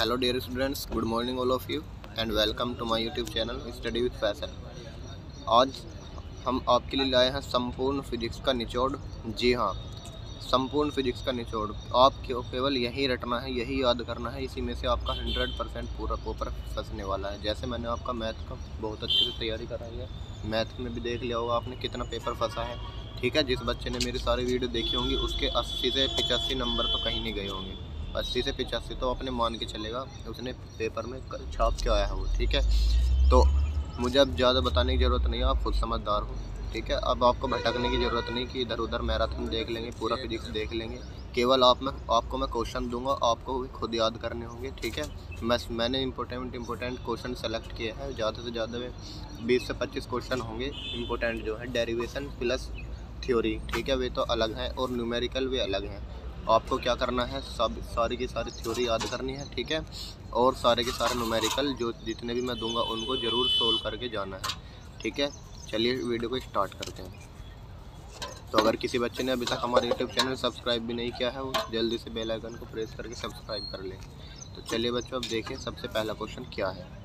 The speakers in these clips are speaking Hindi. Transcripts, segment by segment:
Hello dear students, good morning all of you and welcome to my YouTube channel Study with Faisal। आज हम आपके लिए लाए हैं संपूर्ण फिजिक्स का निचोड़। जी हाँ, संपूर्ण फिजिक्स का निचोड़। आपको केवल यही रटना है, यही याद करना है, इसी में से आपका 100% पूरा पेपर फंसने वाला है। जैसे मैंने आपका मैथ का बहुत अच्छे से तैयारी कराई है, मैथ में भी देख लिया होगा आपने कितना पेपर फंसा है। ठीक है, जिस बच्चे ने मेरी सारी वीडियो देखी होंगी उसके 80 से 85 नंबर तो कहीं नहीं गए होंगे। 80 से 85 तो अपने मान के चलेगा, उसने पेपर में छाप के आया है वो। ठीक है, तो मुझे अब ज़्यादा बताने की ज़रूरत नहीं है, आप खुद समझदार हो। ठीक है, अब आपको भटकने की ज़रूरत नहीं कि इधर उधर मैराथन देख लेंगे, पूरा फिजिक्स देख लेंगे। केवल आपको मैं क्वेश्चन दूंगा, आपको भी खुद याद करने होंगे। ठीक है, मैंने इम्पोर्टेंट क्वेश्चन सेलेक्ट किए हैं। ज़्यादा से ज़्यादा 20 से 25 क्वेश्चन होंगे इम्पोर्टेंट, जो है डेरिवेशन प्लस थ्योरी। ठीक है, वे तो अलग हैं और न्यूमेरिकल भी अलग हैं। आपको क्या करना है, सारी की सारी थ्योरी याद करनी है। ठीक है, और सारे के सारे न्यूमेरिकल जो जितने भी मैं दूंगा उनको ज़रूर सोल्व करके जाना है। ठीक है, चलिए वीडियो को स्टार्ट करते हैं। तो अगर किसी बच्चे ने अभी तक हमारे यूट्यूब चैनल सब्सक्राइब भी नहीं किया है, वो जल्दी से बेल आइकन को प्रेस करके सब्सक्राइब कर लें। तो चलिए बच्चों, अब देखिए सबसे पहला क्वेश्चन क्या है।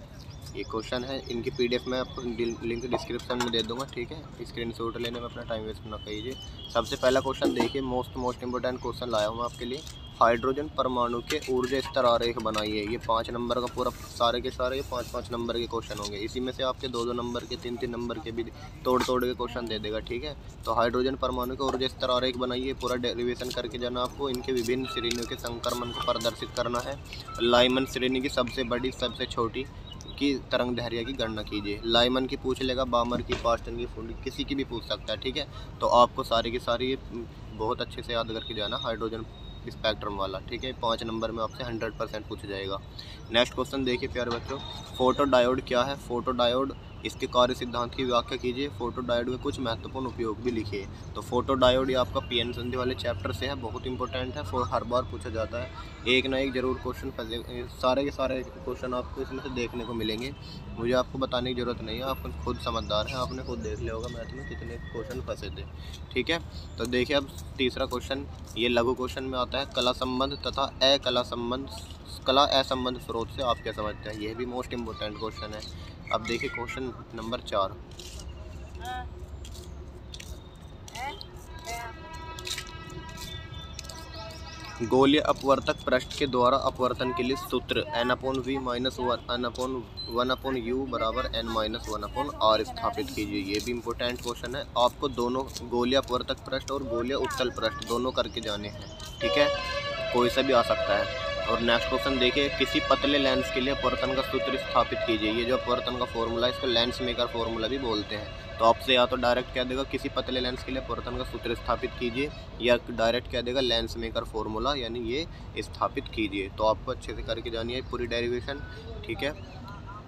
ये क्वेश्चन है, इनकी PDF मैं आपको लिंक डिस्क्रिप्शन में दे दूंगा। ठीक है, स्क्रीनशॉट लेने में अपना टाइम वेस्ट ना कीजिए। सबसे पहला क्वेश्चन देखिए, मोस्ट इंपोर्टेंट क्वेश्चन लाया हूँ आपके लिए। हाइड्रोजन परमाणु के ऊर्जा स्तर आरेख बनाइए। ये 5 नंबर का पूरा, सारे के सारे 5-5 नंबर के क्वेश्चन होंगे। इसी में से आपके 2-2 नंबर के, 3-3 नंबर के भी तोड़ के क्वेश्चन दे देगा। ठीक है, तो हाइड्रोजन परमाणु के ऊर्जा स्तर आरेख बनाइए, पूरा डेरिवेशन करके जाना आपको। इनके विभिन्न श्रेणियों के संक्रमण को प्रदर्शित करना है। लाइमन श्रेणी की सबसे बड़ी, सबसे छोटी की तरंग दैर्घ्य की गणना कीजिए। लाइमन की पूछ लेगा, बामर की, पास्टन की, फुंडी, किसी की भी पूछ सकता है। ठीक है, तो आपको सारी की सारी बहुत अच्छे से याद करके जाना हाइड्रोजन स्पेक्ट्रम वाला। ठीक है, 5 नंबर में आपसे 100% पूछ जाएगा। नेक्स्ट क्वेश्चन देखिए प्यारे बच्चों, फोटो डायोड क्या है। फोटो डायोड, इसके कार्य सिद्धांत की व्याख्या कीजिए। फोटो डायोड के कुछ महत्वपूर्ण उपयोग भी लिखिए। तो फोटो डायोड ये आपका पीएन संधि वाले चैप्टर से है, बहुत इंपॉर्टेंट है, हर बार पूछा जाता है। एक ना एक जरूर क्वेश्चन फंसे, सारे के सारे क्वेश्चन आपको इसमें से देखने को मिलेंगे। मुझे आपको बताने की ज़रूरत नहीं है, आप खुद समझदार हैं, आपने खुद देख लिया होगा मैथ में कितने क्वेश्चन फंसे थे। ठीक है, तो देखिए अब तीसरा क्वेश्चन, ये लघु क्वेश्चन में आता है, कला संबंध तथा कला असंबंध स्रोत से आप क्या समझते हैं। यह भी मोस्ट इम्पोर्टेंट क्वेश्चन है। अब देखिए क्वेश्चन नंबर 4, गोलीय अपवर्तक पृष्ठ के द्वारा अपवर्तन के लिए सूत्र n/v - 1/1/u = n-1/r स्थापित कीजिए। ये भी इम्पोर्टेंट क्वेश्चन है। आपको दोनों गोलीय अपवर्तक पृष्ठ और गोलीय उत्तल पृष्ठ दोनों करके जाने हैं। ठीक है, कोई सा भी आ सकता है। और नेक्स्ट क्वेश्चन देखिए, किसी पतले लेंस के लिए अपवर्तन का सूत्र स्थापित कीजिए। ये जो अपवर्तन का फॉर्मूला है, इसको लेंस मेकर फॉर्मूला भी बोलते हैं। तो आपसे या तो डायरेक्ट कह देगा किसी पतले लेंस के लिए अपवर्तन का सूत्र स्थापित कीजिए, या डायरेक्ट कह देगा लेंस मेकर फॉर्मूला, यानी ये स्थापित कीजिए। तो आपको अच्छे से करके जानी है पूरी डेरिवेशन। ठीक है,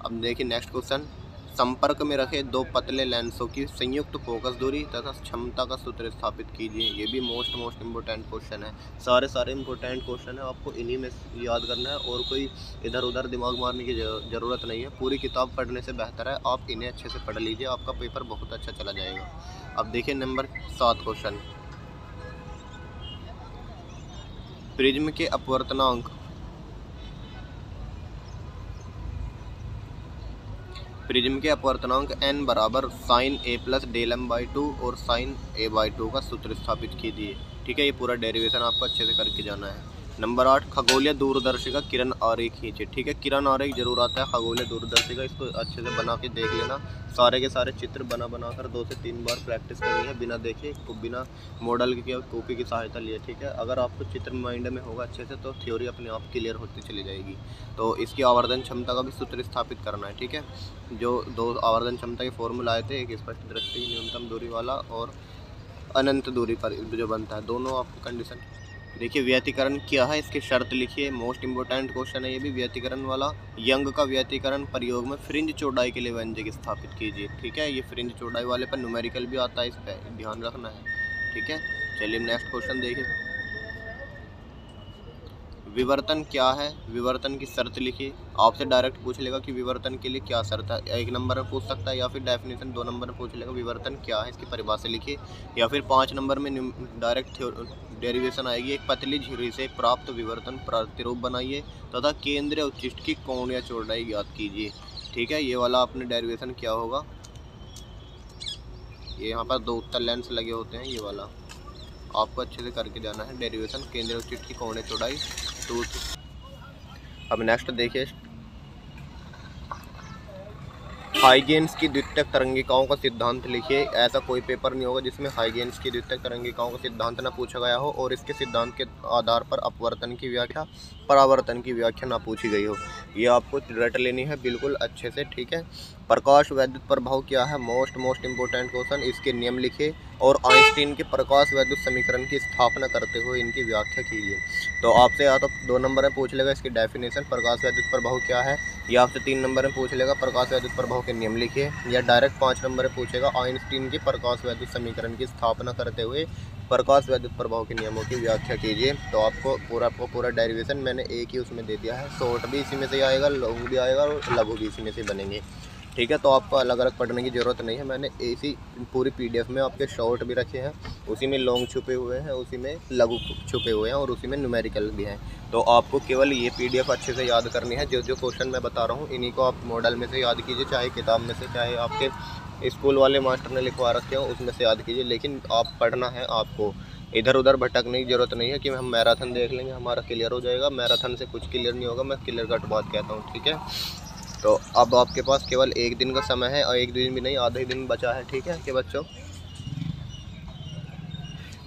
अब देखिए नेक्स्ट क्वेश्चन, संपर्क में रखे दो पतले लेंसों की संयुक्त फोकस दूरी तथा क्षमता का सूत्र स्थापित कीजिए। ये भी मोस्ट इम्पोर्टेंट क्वेश्चन है। सारे इम्पोर्टेंट क्वेश्चन है, आपको इन्हीं में याद करना है और कोई इधर उधर दिमाग मारने की ज़रूरत नहीं है। पूरी किताब पढ़ने से बेहतर है आप इन्हें अच्छे से पढ़ लीजिए, आपका पेपर बहुत अच्छा चला जाएगा। अब देखिए नंबर 7 क्वेश्चन, प्रिज्म के अपवर्तनांक n बराबर sin a plus del m/2 और sin a/2 का सूत्र स्थापित कीजिए। ठीक है, ये पूरा डेरिवेशन आपको अच्छे से करके जाना है। नंबर 8, खगोलीय दूरदर्शी का किरण आरेख खींचे। ठीक है, किरण आरेख जरूर आता है खगोलीय दूरदर्शी का, इसको अच्छे से बना के देख लेना। सारे के सारे चित्र बना कर 2 से 3 बार प्रैक्टिस करनी है, बिना देखे, बिना मॉडल की कॉपी की सहायता लिए। ठीक है, अगर आपको चित्र माइंड में होगा अच्छे से तो थ्योरी अपने आप क्लियर होती चली जाएगी। तो इसकी आवर्धन क्षमता का भी सूत्र स्थापित करना है। ठीक है, जो 2 आवर्धन क्षमता के फॉर्मूला आए थे, एक स्पष्ट दृष्टि न्यूनतम दूरी वाला और अनंत दूरी पर जो बनता है, दोनों आपको कंडीशन। देखिए व्यतिकरण क्या है, इसकी शर्त लिखिए। मोस्ट इंपोर्टेंट क्वेश्चन है ये भी, व्यतिकरण वाला। यंग का व्यतिकरण प्रयोग में फ्रिंज चौड़ाई के लिए व्यंजक स्थापित कीजिए। ठीक है, ये फ्रिंज चौड़ाई वाले पर न्यूमेरिकल भी आता है, इस पर ध्यान रखना है। ठीक है, चलिए नेक्स्ट क्वेश्चन देखिए, विवर्तन क्या है, विवर्तन की शर्त लिखिए। आपसे डायरेक्ट पूछ लेगा कि विवर्तन के लिए क्या शर्त है, 1 नंबर में पूछ सकता है, या फिर डेफिनेशन 2 नंबर में पूछ लेगा विवर्तन क्या है, इसकी परिभाषा लिखिए। या फिर 5 नंबर में डायरेक्ट डेरिवेशन आएगी, एक पतली झिर्री से प्राप्त विवर्तन प्रतिरूप बनाइए तथा केंद्रीय उच्चिष्ट की कोण या चौड़ाई ज्ञात कीजिए। ठीक है, ये वाला अपने डेरिवेशन क्या होगा, ये यहाँ पर 2 उत्तर लेंस लगे होते हैं, ये वाला आपको अच्छे से करके जाना है। डेरिवेशन केंद्रीय उच्चिष्ट की कोणीय चौड़ाई टूथ। अब नेक्स्ट देखिए, हाइगेन्स की द्वितीयक तरंगिकाओं का सिद्धांत लिखिए। ऐसा कोई पेपर नहीं होगा जिसमें हाइगेन्स की द्वितीयक तरंगिकाओं का सिद्धांत ना पूछा गया हो और इसके सिद्धांत के आधार पर अपवर्तन की व्याख्या, परावर्तन की व्याख्या ना पूछी गई हो। ये आपको रट लेनी है बिल्कुल अच्छे से। ठीक है, प्रकाश वैद्युत प्रभाव क्या है, मोस्ट इंपॉर्टेंट क्वेश्चन, इसके नियम लिखिए और आइंस्टीन के प्रकाश वैद्युत समीकरण की स्थापना करते हुए इनकी व्याख्या कीजिए। तो आपसे या तो 2 नंबर में पूछ लेगा इसकी डेफिनेशन प्रकाश वैद्युत प्रभाव क्या है, या आपसे 3 नंबर में पूछ लेगा प्रकाश वैद्युत प्रभाव के नियम लिखिए, या डायरेक्ट 5 नंबर में पूछेगा आइंस्टीन के प्रकाश वैद्युत समीकरण की स्थापना करते हुए प्रकाश वैद्युत प्रभाव के नियमों की व्याख्या कीजिए। तो आपको पूरा डेरिवेशन मैंने एक ही उसमें दे दिया है। शॉर्ट भी इसी में से आएगा, लॉन्ग भी आएगा और लघु भी इसी में से बनेंगे। ठीक है, तो आपको अलग अलग पढ़ने की ज़रूरत नहीं है। मैंने इसी पूरी PDF में आपके शॉर्ट भी रखे हैं, उसी में लॉन्ग छुपे हुए हैं, उसी में लघु छुपे हुए हैं और उसी में न्यूमेरिकल भी हैं। तो आपको केवल ये PDF अच्छे से याद करनी है। जो जो क्वेश्चन मैं बता रहा हूँ इन्हीं को आप मॉडल में से याद कीजिए, चाहे किताब में से, चाहे आपके स्कूल वाले मास्टर ने लिखवा रखे हो उसमें से याद कीजिए। लेकिन आप पढ़ना है, आपको इधर उधर भटकने की ज़रूरत नहीं है कि हम मैराथन देख लेंगे हमारा क्लियर हो जाएगा। मैराथन से कुछ क्लियर नहीं होगा, मैं क्लियर कट बात कहता हूँ। ठीक है, तो अब आपके पास केवल 1 दिन का समय है और 1 दिन भी नहीं, आधा ही दिन बचा है। ठीक है कि बच्चों,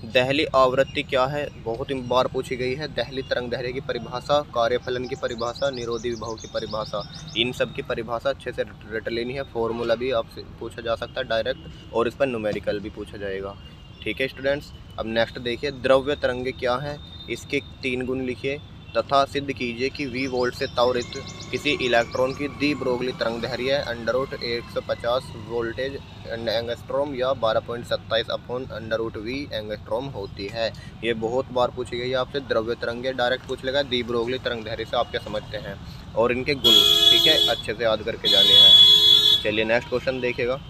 दहली आवृत्ति क्या है, बहुत ही बार पूछी गई है। दहली तरंग दैर्घ्य की परिभाषा, कार्यफलन की परिभाषा, निरोधी विभव की परिभाषा, इन सब की परिभाषा अच्छे से रट लेनी है। फॉर्मूला भी आपसे पूछा जा सकता है डायरेक्ट और इस पर न्यूमेरिकल भी पूछा जाएगा। ठीक है स्टूडेंट्स, अब नेक्स्ट देखिए, द्रव्य तरंगे क्या है, इसके 3 गुण लिखिए तथा सिद्ध कीजिए कि V वोल्ट से त्वरित किसी इलेक्ट्रॉन की दी ब्रोगली तरंग दैर्घ्य √150 वोल्टेज एंगस्ट्रॉम या 12.27/√V एंगस्ट्रॉम होती है। ये बहुत बार पूछी गई है आपसे। द्रव्य तरंगे डायरेक्ट पूछ लेगा, दी ब्रोगली तरंग दैर्घ्य से आप क्या समझते हैं और इनके गुण। ठीक है, अच्छे से याद करके जाने हैं। चलिए नेक्स्ट क्वेश्चन देखिएगा।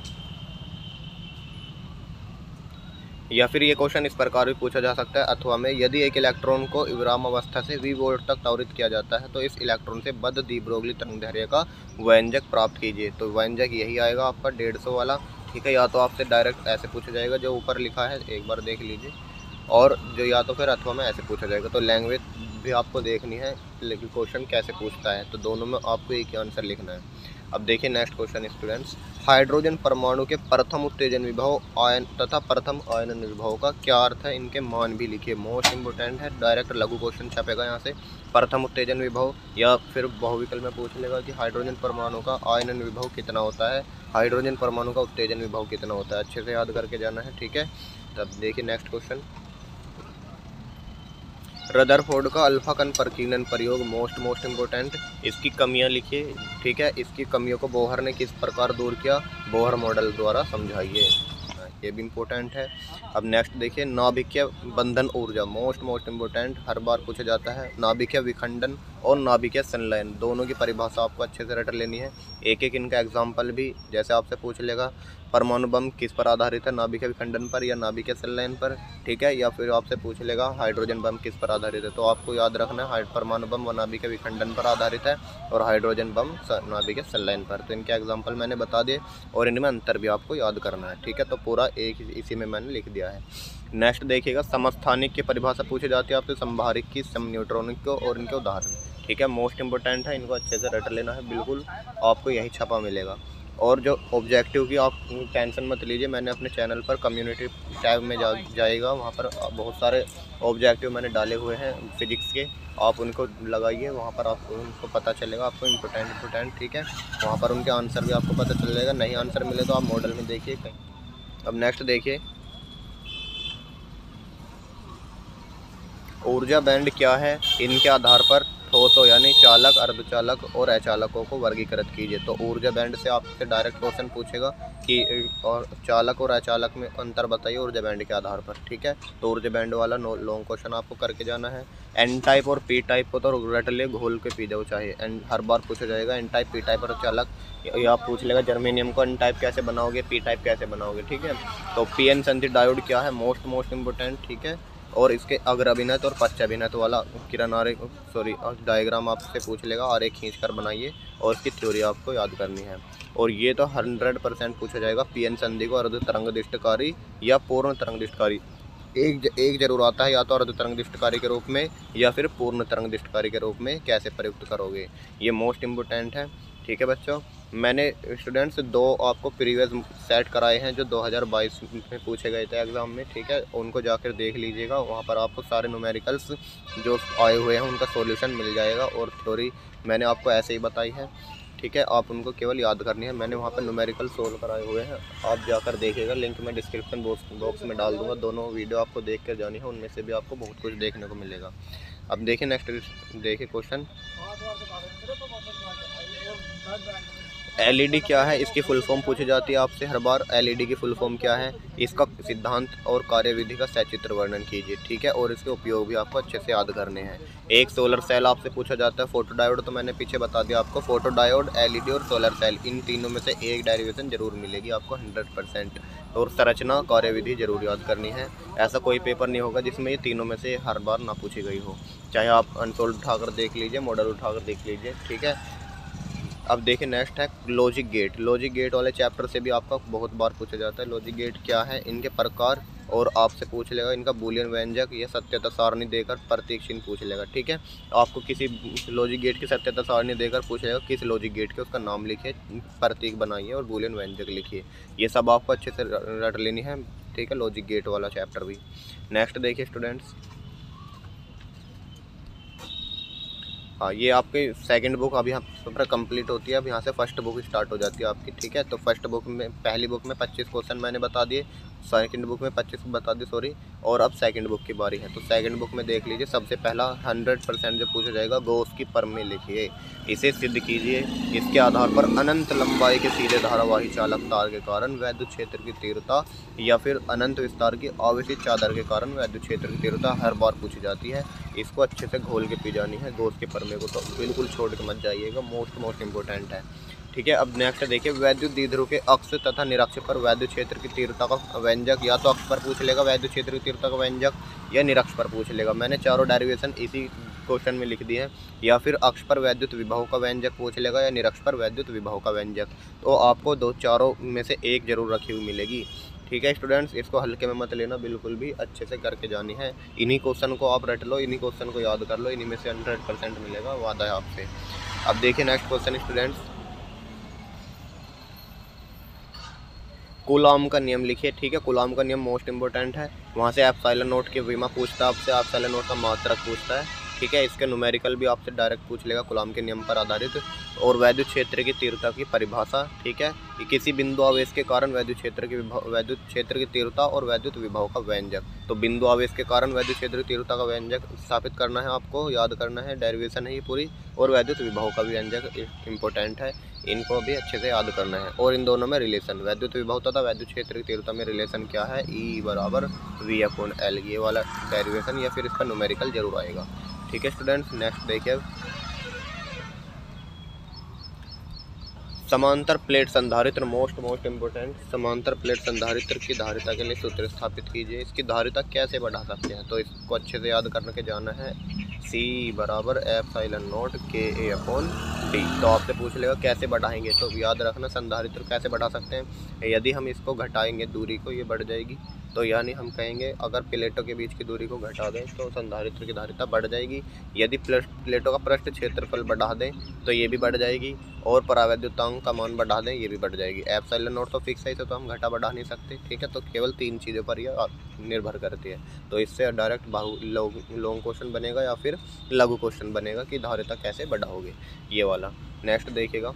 या फिर ये क्वेश्चन इस प्रकार भी पूछा जा सकता है, अथवा में यदि एक इलेक्ट्रॉन को विराम अवस्था से V वोल्ट तक त्वरित किया जाता है तो इस इलेक्ट्रॉन से बद्ध दी ब्रोगली तरंग दैर्घ्य का व्यंजक प्राप्त कीजिए। तो व्यंजक यही आएगा आपका 150 वाला। ठीक है, या तो आपसे डायरेक्ट ऐसे पूछा जाएगा जो ऊपर लिखा है, एक बार देख लीजिए, और जो या तो फिर अथवा में ऐसे पूछा जाएगा। तो लैंग्वेज भी आपको देखनी है, लेकिन क्वेश्चन कैसे पूछता है, तो दोनों में आपको एक ही आंसर लिखना है। अब देखिए नेक्स्ट क्वेश्चन स्टूडेंट्स, हाइड्रोजन परमाणु के प्रथम उत्तेजन विभव आयन तथा प्रथम आयनन विभव का क्या अर्थ है, इनके मान भी लिखिए। मोस्ट इंपोर्टेंट है, डायरेक्ट लघु क्वेश्चन छपेगा यहाँ से। प्रथम उत्तेजन विभव, या फिर बहुविकल्प में पूछ लेगा कि हाइड्रोजन परमाणु का आयनन विभव कितना होता है, हाइड्रोजन परमाणु का उत्तेजन विभव कितना होता है, अच्छे से याद करके जाना है। ठीक है, तब देखिए नेक्स्ट क्वेश्चन, रदरफोर्ड का अल्फा कण प्रकीर्णन प्रयोग, मोस्ट इंपोर्टेंट, इसकी कमियां लिखिए। ठीक है, इसकी कमियों को बोहर ने किस प्रकार दूर किया, बोहर मॉडल द्वारा समझाइए, ये भी इम्पोर्टेंट है। अब नेक्स्ट देखिए, नाभिकीय बंधन ऊर्जा, मोस्ट इंपोर्टेंट, हर बार पूछा जाता है। नाभिकीय विखंडन और नाभिकीय संलयन दोनों की परिभाषा आपको अच्छे से रट लेनी है। एक एक इनका एग्जाम्पल भी, जैसे आपसे पूछ लेगा परमाणु बम किस पर आधारित है, नाभिकीय विखंडन पर या नाभिकीय संलयन पर। ठीक है, या फिर आपसे पूछ लेगा हाइड्रोजन बम किस पर आधारित है, तो आपको याद रखना है परमाणु बम व नाभिकीय विखंडन पर आधारित है और हाइड्रोजन बम नाभिकीय संलयन पर। तो इनके एग्जाम्पल मैंने बता दिए और इनमें अंतर भी आपको याद करना है। ठीक है, तो पूरा एक इसी में मैंने लिख दिया है। नेक्स्ट देखिएगा, समस्थानिक की परिभाषा पूछी जाती है आपसे, संभारिक की, समन्यूट्रॉनिक को और इनके उदाहरण। ठीक है, मोस्ट इंपोर्टेंट है, इनको अच्छे से रट लेना है, बिल्कुल आपको यही छपा मिलेगा। और जो ऑब्जेक्टिव की आप टेंशन मत लीजिए, मैंने अपने चैनल पर कम्युनिटी टैब में जाइएगा, वहाँ पर बहुत सारे ऑब्जेक्टिव मैंने डाले हुए हैं फिजिक्स के, आप उनको लगाइए, वहाँ पर आपको उनको पता चलेगा आपको इम्पोर्टेंट। ठीक है, वहाँ पर उनके आंसर भी आपको पता चल जाएगा। नहीं आंसर मिले तो आप मॉडल में देखिए कहीं। अब नेक्स्ट देखिए, ऊर्जा बैंड क्या है, इनके आधार पर ठोसों यानी चालक, अर्धचालक और अचालकों को वर्गीकृत कीजिए। तो ऊर्जा बैंड से आपसे डायरेक्ट क्वेश्चन पूछेगा कि और चालक और अचालक में अंतर बताइए ऊर्जा बैंड के आधार पर, ठीक है। तो ऊर्जा बैंड वाला लॉन्ग क्वेश्चन आपको करके जाना है। एन टाइप और पी टाइप को तो रट ले, घोल के पी जाओ चाहिए। एंड हर बार पूछा जाएगा एन टाइप, पी टाइप और चालक। या आप पूछ लेगा जर्मेनियम को एन टाइप कैसे बनाओगे, पी टाइप कैसे बनाओगे, ठीक है। तो पी एन संधि डायोड क्या है, मोस्ट इम्पोर्टेंट, ठीक है। और इसके अग्रभिनत और पश्चाभिनत वाला डायग्राम आपसे पूछ लेगा, आरेख खींच कर बनाइए और इसकी थ्योरी आपको याद करनी है। और ये तो 100% पूछा जाएगा। पीएन संधि को अर्ध तरंगदिष्टकारी या पूर्ण तरंगदिष्टकारी एक जरूर आता है, या तो अर्ध तरंगदिष्टकारी के रूप में या फिर पूर्ण तरंगदिष्टकारी के रूप में कैसे प्रयुक्त करोगे, ये मोस्ट इम्पोर्टेंट है, ठीक है बच्चों। मैंने स्टूडेंट्स 2 आपको प्रीवियस सेट कराए हैं जो 2022 में पूछे गए थे एग्ज़ाम में, ठीक है। उनको जाकर देख लीजिएगा, वहाँ पर आपको सारे न्यूमेरिकल्स जो आए हुए हैं उनका सॉल्यूशन मिल जाएगा। और थ्योरी मैंने आपको ऐसे ही बताई है, ठीक है। आप उनको केवल याद करनी है, मैंने वहाँ पर न्यूमेरिकल सोल्व कराए हुए हैं, आप जाकर देखिएगा। लिंक मैं डिस्क्रिप्शन बॉक्स में डाल दूँगा, दोनों वीडियो आपको देख कर जानी है, उनमें से भी आपको बहुत कुछ देखने को मिलेगा। अब देखिए नेक्स्ट, देखिए क्वेश्चन। एलईडी क्या है, इसकी फुल फॉर्म पूछी जाती है आपसे हर बार। एलईडी की फुल फॉर्म क्या है, इसका सिद्धांत और कार्यविधि का सचित्र वर्णन कीजिए, ठीक है। और इसके उपयोग भी आपको अच्छे से याद करने हैं। एक सोलर सेल आपसे पूछा जाता है। फोटो डायोड तो मैंने पीछे बता दिया आपको। फोटो डायोड, एलईडी और सोलर सेल, इन तीनों में से एक डेरिवेशन जरूर मिलेगी आपको 100%। और संरचना, कार्यविधि जरूर याद करनी है। ऐसा कोई पेपर नहीं होगा जिसमें ये तीनों में से हर बार ना पूछी गई हो, चाहे आप अनसोल्ड उठाकर देख लीजिए, मॉडल उठाकर देख लीजिए, ठीक है। अब देखिए नेक्स्ट है लॉजिक गेट। लॉजिक गेट वाले चैप्टर से भी आपका बहुत बार पूछा जाता है। लॉजिक गेट क्या है, इनके प्रकार, और आपसे पूछ लेगा इनका बूलियन व्यंजक या सत्यता सारणी देकर प्रतीक चिन्ह पूछ लेगा, ठीक है। आपको किसी लॉजिक गेट की सत्यता सारणी देकर पूछ लेगा किस लॉजिक गेट के, उसका नाम लिखिए, प्रतीक बनाइए और बूलियन व्यंजक लिखिए। ये सब आपको अच्छे से रट लेनी है, ठीक है, लॉजिक गेट वाला चैप्टर भी। नेक्स्ट देखिए स्टूडेंट्स, हाँ, ये आपके सेकंड बुक अभी यहाँ पर कंप्लीट होती है। अब यहाँ से फर्स्ट बुक स्टार्ट हो जाती है आपकी, ठीक है। तो फर्स्ट बुक में, पहली बुक में 25 क्वेश्चन मैंने बता दिए, सेकंड बुक में 25 बता दिए, सॉरी। और अब सेकंड बुक की बारी है। तो सेकंड बुक में देख लीजिए, सबसे पहला 100% जो पूछा जाएगा, गॉस की प्रमेय लिखिए, इसे सिद्ध कीजिए। इसके आधार पर अनंत लंबाई के सीधे धारावाही चालक तार के कारण वैद्युत क्षेत्र की तीव्रता या फिर अनंत विस्तार की आवेशित चादर के कारण वैद्युत क्षेत्र की तीव्रता हर बार पूछी जाती है। इसको अच्छे से घोल के पी जानी है। गॉस के प्रमेय को तो बिल्कुल छोड़ के मत जाइएगा, मोस्ट इम्पोर्टेंट है, ठीक है। अब नेक्स्ट देखिए, वैद्युत द्विध्रुव के अक्ष तथा निरक्ष पर वैद्युत क्षेत्र की तीव्रता का व्यंजक। या तो अक्ष पर पूछ लेगा वैद्युत क्षेत्र की तीव्रता का व्यंजक, या निरक्ष पर पूछ लेगा। मैंने चारों डेरिवेशन इसी क्वेश्चन में लिख दी है। या फिर अक्ष पर वैद्युत विभव का व्यंजक पूछ लेगा, या निरक्ष पर वैद्युत विभव का व्यंजक। तो आपको चारों में से एक जरूर रखी हुई मिलेगी, ठीक है स्टूडेंट्स। इसको हल्के में मत लेना, बिल्कुल भी अच्छे से करके जानी है। इन्हीं क्वेश्चन को आप रट लो, इन्हीं क्वेश्चन को याद कर लो, इन्हीं में से 100% मिलेगा, वादा है आपसे। अब देखिए नेक्स्ट क्वेश्चन स्टूडेंट्स, कूलॉम का नियम लिखिए, ठीक है। कूलॉम का नियम मोस्ट इंपोर्टेंट है। वहाँ से एप्सिलॉन नोट की विमा पूछता है आपसे, एप्सिलॉन नोट का मात्रक पूछता है, ठीक है। इसके न्यूमेरिकल भी आपसे डायरेक्ट पूछ लेगा कूलॉम के नियम पर आधारित। और वैद्युत क्षेत्र की तीव्रता की परिभाषा, ठीक है। कि किसी बिंदु आवेश के कारण वैद्युत क्षेत्र की तीव्रता और वैद्युत विभव का व्यंजक। तो बिंदु आवेश के कारण वैद्युत क्षेत्र की तीव्रता का व्यंजक स्थापित करना है, आपको याद करना है, डेरिवेशन है ये पूरी। और वैद्युत विभव का व्यंजक इंपॉर्टेंट है, इनको भी अच्छे से याद करना है। और इन दोनों में रिलेशन, वैद्युत विभव तथा वैद्युत क्षेत्र की तीव्रता में रिलेशन क्या है, E बराबर V/L, ये वाला डेरिवेशन या फिर इसका न्यूमेरिकल जरूर आएगा, ठीक है स्टूडेंट्स। नेक्स्ट देखिए, समांतर प्लेट संधारित्र, मोस्ट इम्पोर्टेंट। समांतर प्लेट संधारित्र की धारिता के लिए सूत्र स्थापित कीजिए। इसकी धारिता कैसे बढ़ा सकते हैं, तो इसको अच्छे से याद करने के जाना है। C बराबर एप्सिलॉन KA/D। तो आपसे पूछ लेगा कैसे बढ़ाएंगे, तो याद रखना संधारित्र कैसे बढ़ा सकते हैं। यदि हम इसको घटाएंगे दूरी को, ये बढ़ जाएगी। तो यानी हम कहेंगे अगर प्लेटों के बीच की दूरी को घटा दें तो संधारित्र की धारिता बढ़ जाएगी। यदि प्लेटों का पृष्ठ क्षेत्रफल बढ़ा दें तो ये भी बढ़ जाएगी। और परावैद्युतांक का मान बढ़ा दें, ये भी बढ़ जाएगी। एप्सिलॉन नोट तो फिक्स है, इसे तो हम घटा बढ़ा नहीं सकते, ठीक है। तो केवल 3 चीज़ों पर यह निर्भर करती है। तो इससे डायरेक्ट लॉन्ग क्वेश्चन बनेगा या फिर लघु क्वेश्चन बनेगा कि धारिता कैसे बढ़ाओगे, ये वाला। नेक्स्ट देखिएगा,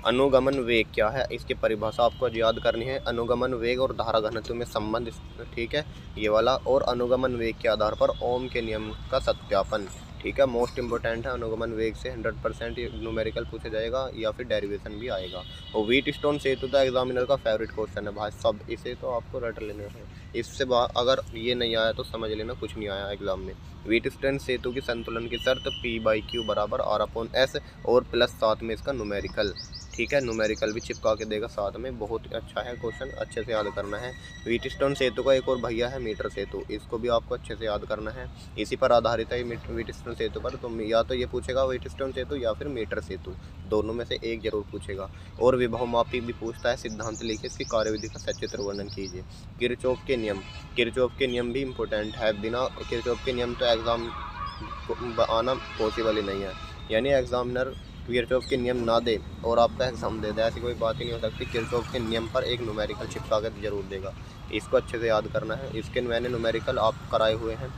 अनुगमन वेग क्या है, इसकी परिभाषा आपको याद करनी है। अनुगमन वेग और धारा घनत्व में संबंध, ठीक है, ये वाला। और अनुगमन वेग के आधार पर ओम के नियम का सत्यापन, ठीक है, मोस्ट इंपॉर्टेंट है। अनुगमन वेग से 100% न्यूमेरिकल पूछा जाएगा या फिर डेरिवेशन भी आएगा। और व्हीटस्टोन सेतु तो एग्जामिनर का फेवरेट क्वेश्चन है भाई सब, इसे तो आपको रट लेना है। इससे अगर ये नहीं आया तो समझ लेना कुछ नहीं आया एग्जाम में। व्हीटस्टोन सेतु की संतुलन की शर्त P/Q बराबर R/S और प्लस साथ में इसका न्यूमेरिकल, ठीक है, न्यूमेरिकल भी चिपका के देगा साथ में। बहुत अच्छा है क्वेश्चन, अच्छे से याद करना है। व्हीटस्टोन सेतु का एक और भैया है मीटर सेतु, इसको भी आपको अच्छे से याद करना है। इसी पर आधारित है व्हीटस्टोन सेतु पर। तो या तो ये पूछेगा व्हीटस्टोन सेतु या फिर मीटर सेतु, दोनों में से एक जरूर पूछेगा। और विभव मापी भी पूछता है। सिद्धांत लिखिए, इसकी कार्यविधि का सचित्र वर्णन कीजिए। किरचॉफ के नियम, किरचॉफ के नियम भी इम्पोर्टेंट है। बिना किरचॉफ के नियम तो एग्जाम आना पॉसिबल ही नहीं है। यानी एग्जामिनर किरचॉफ के नियम ना दे और आपका एग्जाम दे दे, ऐसी कोई बात ही नहीं हो सकती। किरचॉफ के नियम पर एक न्यूमेरिकल चिपका कर जरूर देगा, इसको अच्छे से याद करना है। इसके मैंने न्यूमेरिकल आप कराए हुए हैं,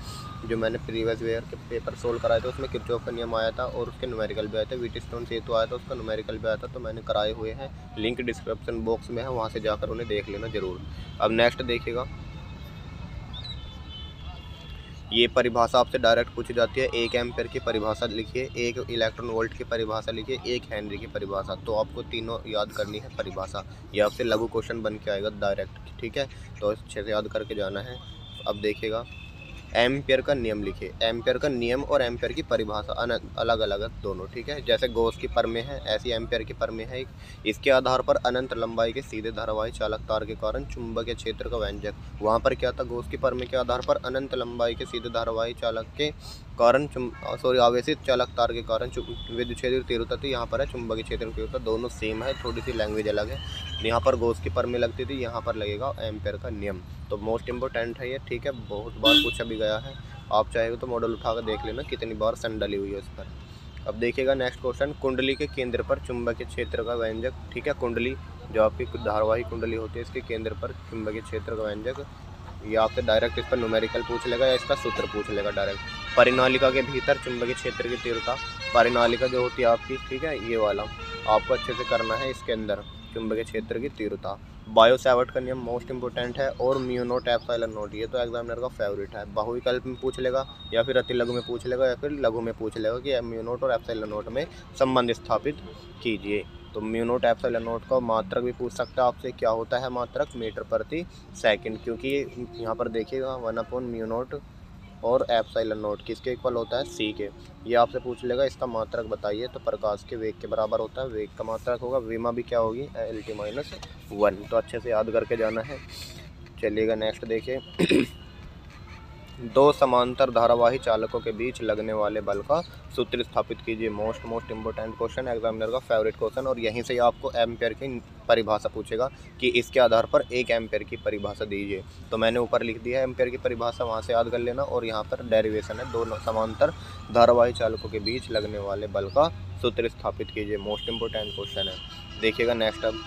जो मैंने प्रीवियस ईयर के पेपर सोल्व कराए थे उसमें किरचॉफ का नियम आया था और उसके न्यूमेरिकल भी आए थे। व्हीटस्टोन सेतु आया था, उसका न्यूमेरिकल भी आया था, तो मैंने कराए हुए हैं। लिंक डिस्क्रिप्शन बॉक्स में है, वहाँ से जाकर उन्हें देख लेना जरूर। अब नेक्स्ट देखिएगा, ये परिभाषा आपसे डायरेक्ट पूछी जाती है। 1 एम्पेयर की परिभाषा लिखिए, 1 इलेक्ट्रॉन वोल्ट की परिभाषा लिखिए, 1 हेनरी की परिभाषा। तो आपको तीनों याद करनी है परिभाषा। ये आपसे लघु क्वेश्चन बन के आएगा डायरेक्ट, ठीक है, तो अच्छे से याद करके जाना है। अब देखिएगा, एम्पियर का नियम लिखिए। एम्पियर का नियम और एम्पियर की परिभाषा अलग अलग है दोनों, ठीक है। जैसे गॉस की प्रमेय है, ऐसी एम्पियर की प्रमेय है। इसके आधार पर अनंत लंबाई के सीधे धारावाही चालक तार के कारण चुंबकीय क्षेत्र का व्यंजक, वहाँ पर क्या था, गॉस की प्रमेय के आधार पर अनंत लंबाई के सीधे धारावाही चालक के कारण आवेशित चालक तार के कारण विद्युत क्षेत्र तीव्रता थी, यहाँ पर है चुंबकीय क्षेत्र की तीव्रता। दोनों सेम है, थोड़ी सी लैंग्वेज अलग है। यहाँ पर गॉस की प्रमेय लगती थी, यहाँ पर लगेगा एम्पियर का नियम। तो मोस्ट इंपॉर्टेंट है ये, ठीक है, बहुत बार पूछा भी गया है। आप चाहेंगे तो मॉडल उठा कर देख लेना कितनी बार सन डली हुई है उस पर। अब देखिएगा नेक्स्ट क्वेश्चन, कुंडली के केंद्र पर चुंबकीय क्षेत्र का व्यंजक, ठीक है, कुंडली जो आपकी धारावाही कुंडली होती है, इसके केंद्र पर चुंबकीय क्षेत्र का व्यंजक। ये आपसे डायरेक्ट इस पर न्यूमेरिकल पूछ लेगा या इसका सूत्र पूछ लेगा डायरेक्ट। परिनालिका के भीतर चुंबकीय क्षेत्र की तीव्रता, परिनालिका जो होती है आपकी, ठीक है, ये वाला आपको अच्छे से करना है। इसके अंदर चुंबकीय क्षेत्र की तीव्रता, बायो सैवर्ट का नियम मोस्ट इंपोर्टेंट है। और म्यू नॉट एप्सिलॉन नॉट, ये तो एग्जामिनर का फेवरेट है। बहुविकल्प में पूछ लेगा या फिर अति लघु में पूछ लेगा या फिर लघु में पूछ लेगा कि म्यू नॉट और एप्सिलॉन नॉट में संबंध स्थापित कीजिए। तो म्यू नॉट एप्सिलॉन नॉट का मात्रक भी पूछ सकता है आपसे, क्या होता है मात्रक, मीटर प्रति सेकंड, क्योंकि यहाँ पर देखिएगा 1/म्यू नॉट और एप्सिलॉन नॉट किसके इक्वल होता है, सी के। ये आपसे पूछ लेगा इसका मात्रक बताइए, तो प्रकाश के वेग के बराबर होता है। वेग का मात्रक होगा, विमा भी क्या होगी, LT-1। तो अच्छे से याद करके जाना है। चलिएगा नेक्स्ट देखिए, दो समांतर धारावाही चालकों के बीच लगने वाले बल का सूत्र स्थापित कीजिए। मोस्ट इंपोर्टेंट क्वेश्चन, एग्जामिनर का फेवरेट क्वेश्चन। और यहीं से आपको एम्पेयर की परिभाषा पूछेगा कि इसके आधार पर 1 एम्पेयर की परिभाषा दीजिए। तो मैंने ऊपर लिख दिया है एम्पेयर की परिभाषा, वहाँ से याद कर लेना। और यहाँ पर डेरिवेशन है, दोनों समांतर धारावाही चालकों के बीच लगने वाले बल का सूत्र स्थापित कीजिए। मोस्ट इंपोर्टेंट क्वेश्चन है। देखिएगा नेक्स्ट, अब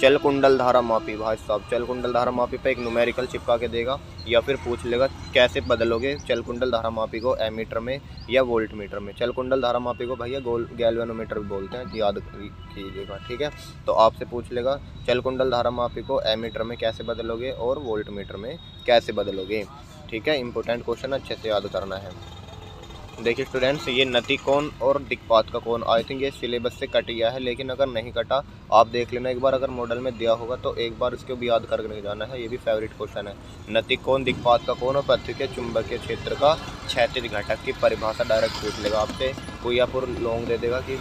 चल कुंडल धारा मापी, भाई साहब चल कुंडल धारा मापी पे एक न्यूमेरिकल चिपका के देगा या फिर पूछ लेगा कैसे बदलोगे चल कुंडल धारा मापी को, एमीटर में या वोल्ट मीटर में। चल कुंडल धारा मापी को भैया गैल्वेनोमीटर भी बोलते हैं, याद कीजिएगा, ठीक है। तो आपसे पूछ लेगा चल कुंडल धारा मापी को एमीटर में कैसे बदलोगे और वोल्ट मीटर में कैसे बदलोगे, ठीक है। इंपॉर्टेंट क्वेश्चन, अच्छे से याद करना है। देखिए स्टूडेंट्स, ये नति कोण और दिक्पात का कोण, आई थिंक ये सिलेबस से कट गया है, लेकिन अगर नहीं कटा आप देख लेना एक बार, अगर मॉडल में दिया होगा तो एक बार इसको भी याद करके जाना है। ये भी फेवरेट क्वेश्चन है। नति कोण, दिक्पात का कोण और पृथ्वी के चुंबकीय क्षेत्र का क्षैतिज घटक की परिभाषा डायरेक्ट पूछ लेगा आपसे। कोई या फिर लॉन्ग दे देगा कि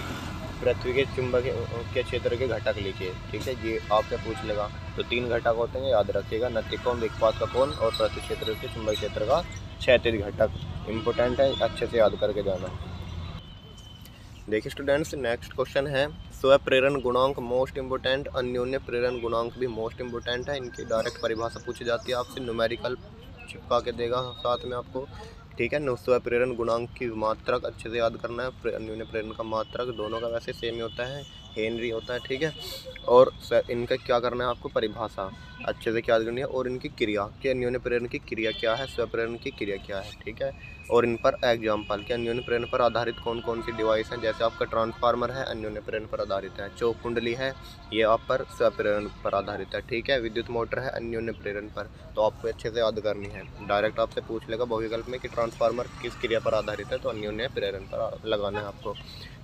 पृथ्वी के चुंबकीय क्षेत्र के घटक लिखिए, ठीक है, ये आपसे पूछ लेगा। तो 3 घटक होते हैं, याद रखिएगा, नति कोण, दिक्पात का कोण और पृथ्वी क्षेत्र के चुंबकीय क्षेत्र का क्षैतिज घटक। इम्पोर्टेंट है, अच्छे से याद करके जाना। देखिए स्टूडेंट्स, नेक्स्ट क्वेश्चन है स्वप्रेरण गुणांक, मोस्ट इंपोर्टेंट। अन्योन्य प्रेरण गुणांक भी मोस्ट इंपोर्टेंट है। इनकी डायरेक्ट परिभाषा पूछी जाती है आपसे, न्यूमेरिकल चिपका के देगा साथ में आपको, ठीक है। स्वप्रेरण गुणांक की मात्रक अच्छे से याद करना है। अन्योन्य प्रेरण का मात्रक दोनों का वैसे सेम ही होता है, हेनरी होता है, ठीक है। और इनका क्या करना है आपको, परिभाषा अच्छे से याद करनी है, और इनकी क्रिया कि अन्योन्य प्रेरण की क्रिया क्या है, स्वप्रेरण की क्रिया क्या है, ठीक है। और इन पर एग्जाम्पल कि अन्योन्य प्रेरण पर आधारित कौन कौन सी डिवाइस हैं, जैसे आपका ट्रांसफार्मर है, अन्योन्य प्रेरण पर आधारित है। चौक कुंडली है, ये आप पर स्वप्रेरण पर आधारित है, ठीक है। विद्युत मोटर है, अन्योन्य प्रेरण पर। तो आपको अच्छे से याद करनी है। डायरेक्ट आपसे पूछ लेगा बहुविकल्प में कि ट्रांसफार्मर किस क्रिया पर आधारित है, तो अन्योन्य प्रेरण पर लगाना है आपको,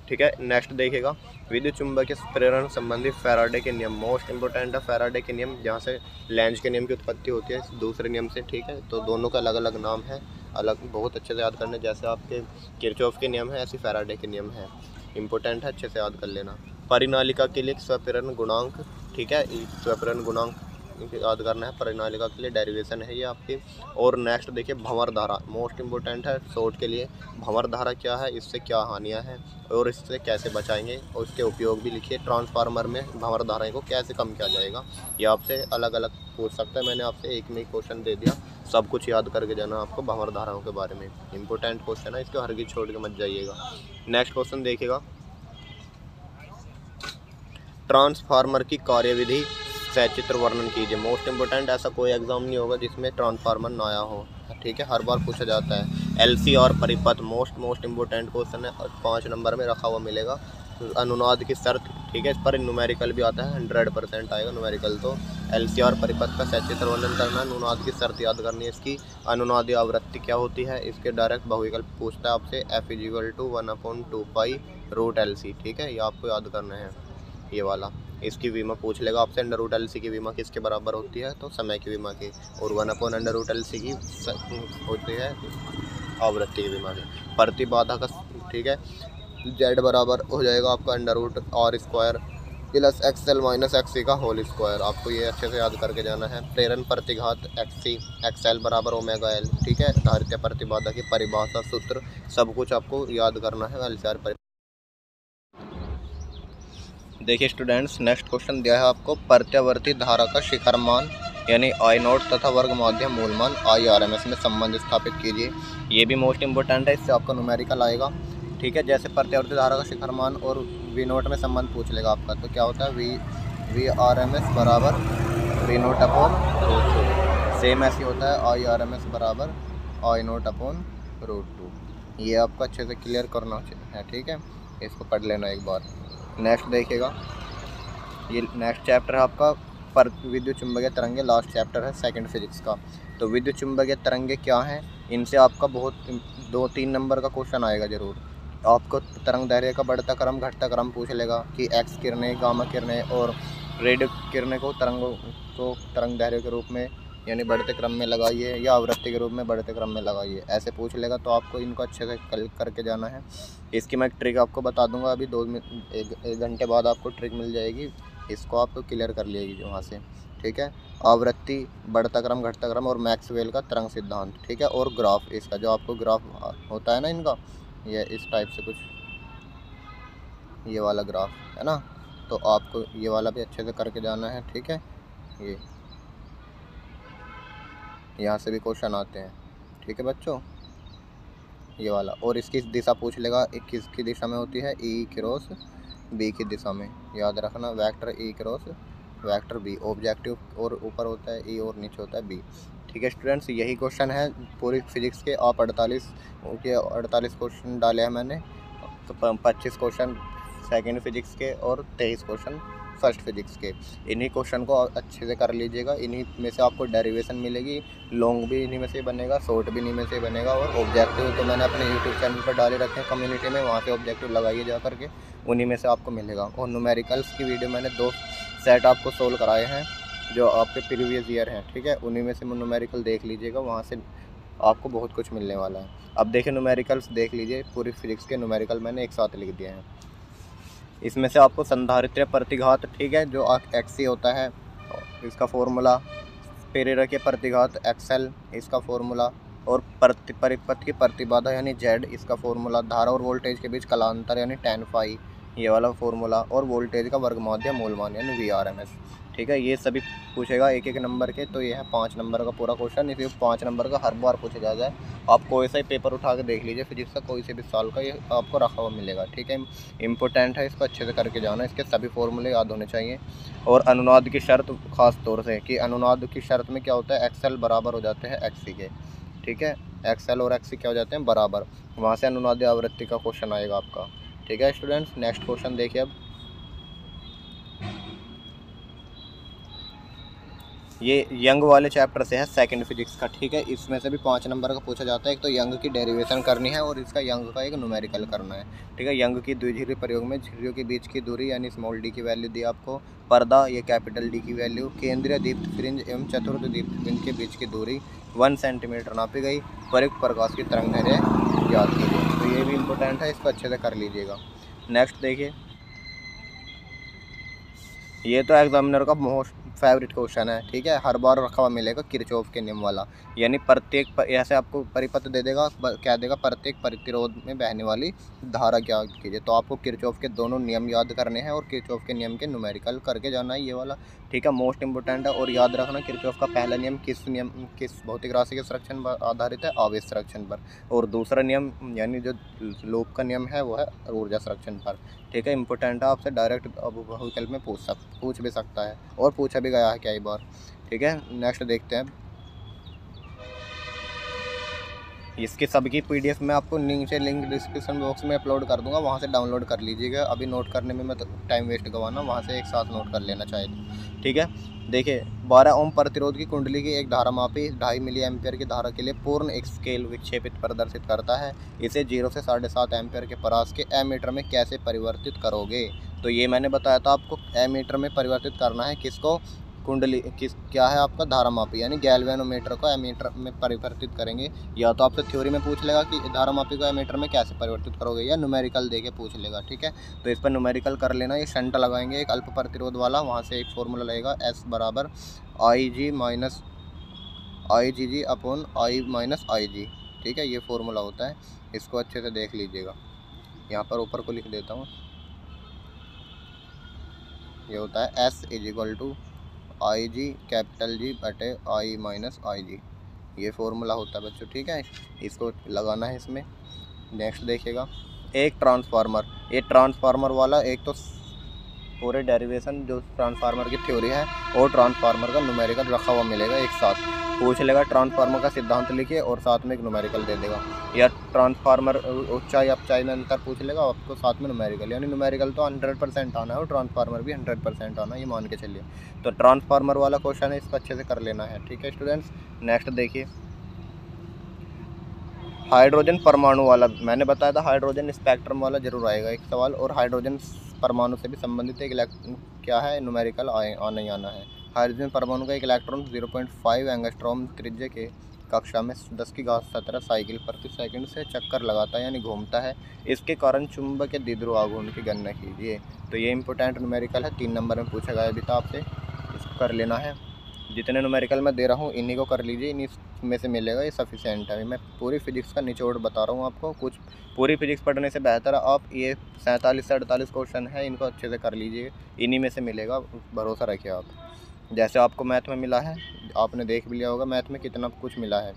ठीक है। नेक्स्ट देखिएगा, विद्युत चुंबकीय प्रेरण संबंधी फैराडे के नियम। मोस्ट इंपोर्टेंट है फैराडे के नियम, जहाँ से लेंज के नियम की उत्पत्ति होती है दूसरे नियम से, ठीक है। तो दोनों का अलग अलग नाम है, अलग बहुत अच्छे से याद करने। जैसे आपके किरचॉफ के नियम है, ऐसे फैराडे के नियम है, इंपॉर्टेंट है, अच्छे से याद कर लेना। परिनालिका के लिए स्वप्रेरण गुणांक, ठीक है, स्वप्रेरण गुणांक याद करना है। परिनालिका के लिए डेरिवेशन है ये आपकी। और नेक्स्ट देखिए, भंवर धारा, मोस्ट इंपोर्टेंट है शॉर्ट के लिए। भंवर धारा क्या है, इससे क्या हानियां हैं और इससे कैसे बचाएंगे, और उसके उपयोग भी लिखिए। ट्रांसफार्मर में भंवर धारा को कैसे कम किया जाएगा, ये आपसे अलग अलग पूछ सकता है। मैंने आपसे एक में ही क्वेश्चन दे दिया, सब कुछ याद करके जाना आपको भंवर धाराओं के बारे में। इंपॉर्टेंट क्वेश्चन है, इसको हरगिज छोड़ के मत जाइएगा। नेक्स्ट क्वेश्चन देखिएगा, ट्रांसफार्मर की कार्यविधि सचित्र वर्णन कीजिए। मोस्ट इंपोर्टेंट, ऐसा कोई एग्जाम नहीं होगा जिसमें ट्रांसफार्मर ना आया हो, ठीक है, हर बार पूछा जाता है। एलसी और परिपथ, मोस्ट इंपोर्टेंट क्वेश्चन है, और 5 नंबर में रखा हुआ मिलेगा। अनुनाद की शर्त, ठीक है, इस पर न्यूमेरिकल भी आता है, 100% आएगा न्यूमेरिकल। तो एलसी और परिपथ का सचित्र वर्णन करना, अनुनाद की शर्त याद करनी है इसकी। अनुनादी आवृत्ति क्या होती है, इसके डायरेक्ट बहुविकल्प पूछता है आपसे, F=1/2π√LC, ठीक है, ये आपको याद करना है ये वाला। इसकी विमा पूछ लेगा आपसे, √LC की विमा किसके बराबर होती है, तो समय की विमा की, और 1/√LC की होती है आवृत्ति की विमा की। प्रतिबाधा का, ठीक है, Z बराबर हो जाएगा आपका √R² + XL - XC का होल स्क्वायर। आपको ये अच्छे से याद करके जाना है। प्रेरण प्रतिघात XC XL बराबर ω/L, ठीक है। धारित्य प्रतिबाधा की परिभाषा, सूत्र, सब कुछ आपको याद करना है। LCR देखिए स्टूडेंट्स, नेक्स्ट क्वेश्चन दिया है आपको, प्रत्यावर्ती धारा का शिखर मान यानी I0 तथा वर्ग माध्य मूल मान IRMS में संबंध स्थापित कीजिए। ये भी मोस्ट इंपोर्टेंट है, इससे आपका न्यूमेरिकल आएगा, ठीक है। जैसे प्रत्यावर्ती धारा का शिखर मान और V0 में संबंध पूछ लेगा आपका, तो क्या होता है, VRMS बराबर V0/√2। सेम ऐसे होता है IRMS बराबर I0/√2। ये आपको अच्छे से क्लियर करना है, ठीक है, इसको पढ़ लेना एक बार। नेक्स्ट देखिएगा, ये नेक्स्ट चैप्टर है आपका पर विद्युत चुंबकीय तरंगे, लास्ट चैप्टर है सेकंड फिजिक्स का। तो विद्युत चुंबकीय तरंगे क्या हैं, इनसे आपका बहुत 2-3 नंबर का क्वेश्चन आएगा ज़रूर। आपको तरंग दैर्घ्य का बढ़ता क्रम घटता क्रम पूछ लेगा कि एक्स किरणें, गामा किरणें और रेडियो किरणें को तरंग दैर्घ्य के रूप में यानी बढ़ते क्रम में लगाइए, या आवृत्ति के रूप में बढ़ते क्रम में लगाइए, ऐसे पूछ लेगा। तो आपको इनको अच्छे से करके जाना है। इसकी मैं ट्रिक आपको बता दूंगा अभी, 1 घंटे बाद आपको ट्रिक मिल जाएगी, इसको आप क्लियर कर लीजिए वहाँ से, ठीक है। आवृत्ति, बढ़ता क्रम घटता क्रम और मैक्सवेल का तरंग सिद्धांत, ठीक है। और ग्राफ, इसका जो आपको ग्राफ होता है ना इनका, ये इस टाइप से कुछ ये वाला ग्राफ है ना, तो आपको ये वाला भी अच्छे से करके जाना है, ठीक है। ये यहाँ से भी क्वेश्चन आते हैं, ठीक है बच्चों, ये वाला। और इसकी दिशा पूछ लेगा, किसकी दिशा में होती है, E क्रॉस B की दिशा में, याद रखना, vector E cross vector B। Objective और ऊपर होता है E और नीचे होता है B, ठीक है स्टूडेंट्स। यही क्वेश्चन है पूरी फिजिक्स के। आप 48 क्वेश्चन डाले हैं मैंने, तो 25 क्वेश्चन सेकेंड फिजिक्स के और 23 क्वेश्चन फर्स्ट फिजिक्स के। इन्हीं क्वेश्चन को अच्छे से कर लीजिएगा, इन्हीं में से आपको डेरिवेशन मिलेगी, लॉन्ग भी इन्हीं में से बनेगा, शॉर्ट भी इन्हीं में से बनेगा। और ऑब्जेक्टिव तो मैंने अपने यूट्यूब चैनल पर डाले रखे हैं कम्युनिटी में, वहाँ से ऑब्जेक्टिव लगाइए जा करके, उन्हीं में से आपको मिलेगा। और न्यूमेरिकल्स की वीडियो मैंने 2 सेट आपको सोल्व कराए हैं जो आपके प्रीवियस ईयर हैं, ठीक है, उन्हीं में से न्यूमेरिकल देख लीजिएगा, वहाँ से आपको बहुत कुछ मिलने वाला है। अब देखिए न्यूमेरिकल्स देख लीजिए, पूरी फिजिक्स के न्यूमेरिकल मैंने एक साथ लिख दिए हैं। इसमें से आपको संधारित्र प्रतिघात, ठीक है, जो XC होता है, इसका फॉर्मूला, प्रेरक प्रतिघात XL इसका फॉर्मूला, और परिपथ की प्रतिबाधा यानी Z इसका फॉर्मूला, धारा और वोल्टेज के बीच कालांतर यानी tan phi ये वाला फॉर्मूला, और वोल्टेज का वर्ग माध्य मूल मान यानी VRMS, ठीक है। ये सभी पूछेगा एक एक नंबर के, तो ये है 5 नंबर का पूरा क्वेश्चन। इसी 5 नंबर का हर बार पूछा जा जाए। आप कोई सा ही पेपर उठा के देख लीजिए फिजिक्स का, कोई से भी साल का, ये आपको रखा हुआ मिलेगा। ठीक है, इम्पोर्टेंट है, इसको अच्छे से करके जाना। इसके सभी फॉर्मूले याद होने चाहिए। और अनुनाद की शर्त खास तौर से, कि अनुनाद की शर्त में क्या होता है, एक्सएल बराबर हो जाते हैं एक्सी के। ठीक है, एक्सएल और एक्सी क्या हो जाते हैं, बराबर। वहाँ से अनुनादी आवृत्ति का क्वेश्चन आएगा आपका। ठीक है स्टूडेंट्स, नेक्स्ट क्वेश्चन देखिए। अब ये यंग वाले चैप्टर से है, सेकंड फिजिक्स का। ठीक है, इसमें से भी 5 नंबर का पूछा जाता है। एक तो यंग की डेरिवेशन करनी है और इसका यंग का एक न्यूमेरिकल करना है। ठीक है, यंग की द्विझिरी प्रयोग में झिर्रियों के बीच की दूरी यानी स्मॉल डी की वैल्यू दी आपको, पर्दा ये कैपिटल डी की वैल्यू, केंद्रीय दीप्त फ्रिंज एवं चतुर्थ दीप्त फ्रिंज के बीच की दूरी 1 सेंटीमीटर नापी गई, प्रयुक्त प्रकाश की तरंग दैर्घ्य याद कीजिए। तो ये भी इंपॉर्टेंट है, इसको अच्छे से कर लीजिएगा। नेक्स्ट देखिए, ये तो एग्जामिनर का मोस्ट फेवरेट क्वेश्चन है। ठीक है, हर बार रखा हुआ मिलेगा, किरचॉफ के नियम वाला। यानी प्रत्येक ऐसे आपको परिपथ दे देगा, क्या देगा, प्रत्येक प्रतिरोध में बहने वाली धारा क्या कीजिए। तो आपको किरचॉफ के दोनों नियम याद करने हैं और किरचॉफ के नियम के न्यूमेरिकल करके जाना है, ये वाला। ठीक है, मोस्ट इंपोर्टेंट है। और याद रखना, किरचॉफ का पहला नियम किस भौतिक राशि के संरक्षण पर आधारित है, आवेश संरक्षण पर। और दूसरा नियम यानी जो लूप का नियम है वो है ऊर्जा संरक्षण पर। ठीक है, इंपॉर्टेंट है, आपसे डायरेक्ट विकल्प में पूछ भी सकता है और पूछा भी गया है कई बार। ठीक है, नेक्स्ट देखते हैं। इसकी सबकी पीडीएफ मैं आपको नीचे लिंक डिस्क्रिप्शन बॉक्स में अपलोड कर दूंगा, वहाँ से डाउनलोड कर लीजिएगा। अभी नोट करने में मैं तो टाइम वेस्ट गवाना, वहाँ से एक साथ नोट कर लेना चाहिए तो। ठीक है, देखिए 12 ओम प्रतिरोध की कुंडली की एक धारा मापी 2.5 मिली एम्पियर की धारा के लिए पूर्ण एक स्केल विक्षेपित प्रदर्शित करता है। इसे 0 से 7.5 एम्पियर के परास के एमीटर में कैसे परिवर्तित करोगे। तो ये मैंने बताया था आपको, एमीटर में परिवर्तित करना है किसको, कुंडली क्या है आपका, धारा मापी यानी गैल्वेनोमीटर को एमीटर में परिवर्तित करेंगे। या तो आपसे थ्योरी में पूछ लेगा कि धारा मापी को एमीटर में कैसे परिवर्तित करोगे, या न्यूमेरिकल देके पूछ लेगा। ठीक है, तो इस पर न्यूमेरिकल कर लेना। ये शंट लगाएंगे एक अल्प प्रतिरोध वाला, वहाँ से एक फॉर्मूला लगेगा S बराबर IG minus IgG upon I minus IG। ठीक है, ये फॉर्मूला होता है, इसको अच्छे से देख लीजिएगा। यहाँ पर ऊपर को लिख देता हूँ, ये होता है S = IG कैपिटल G बटे I माइनस IG। ये फॉर्मूला होता है बच्चों। ठीक है, इसको लगाना है इसमें। नेक्स्ट देखिएगा, एक ट्रांसफार्मर, ये ट्रांसफार्मर वाला, एक तो पूरे डेरिवेशन जो ट्रांसफार्मर की थ्योरी है और ट्रांसफार्मर का न्यूमेरिकल रखा हुआ मिलेगा, एक साथ पूछ लेगा। ट्रांसफार्मर का सिद्धांत लिखिए और साथ में एक न्यूमेरिकल दे देगा, या ट्रांसफार्मर ऊंचाई अपचाई में अंतर पूछ लेगा आपको, साथ में न्यूमेरिकल। यानी न्यूमेरिकल तो 100% आना है और ट्रांसफार्मर भी 100% आना है, ये मान के चलिए। तो ट्रांसफार्मर वाला क्वेश्चन है, इसको अच्छे से कर लेना है। ठीक है स्टूडेंट्स, नेक्स्ट देखिए, हाइड्रोजन परमाणु वाला मैंने बताया था, हाइड्रोजन स्पेक्ट्रम वाला जरूर आएगा एक सवाल। और हाइड्रोजन परमाणु से भी संबंधित एक क्या है, न्यूमेरिकल आना ही आना है। हाइड्रोजन परमाणु का एक इलेक्ट्रॉन 0.5 एंगस्ट्रॉम त्रिज्या के कक्षा में 10⁻17 साइकिल प्रति सेकंड से चक्कर लगाता है यानी घूमता है। इसके कारण चुंबक के द्विध्रुव आघूर्ण की गणना कीजिए। तो ये इंपॉर्टेंट न्यूमेरिकल है, 3 नंबर में पूछा गया अभी तो आपसे, इसको कर लेना है। जितने न्यूमेरिकल मैं दे रहा हूँ इन्हीं को कर लीजिए, इन्हीं में से मिलेगा, ये सफिशिएंट है। मैं पूरी फिजिक्स का निचोड़ बता रहा हूँ आपको, कुछ पूरी फिजिक्स पढ़ने से बेहतर है आप ये 47 से 48 क्वेश्चन है, इनको अच्छे से कर लीजिए, इन्हीं में से मिलेगा, भरोसा रखिए आप। जैसे आपको मैथ में मिला है, आपने देख भी लिया होगा मैथ में कितना कुछ मिला है।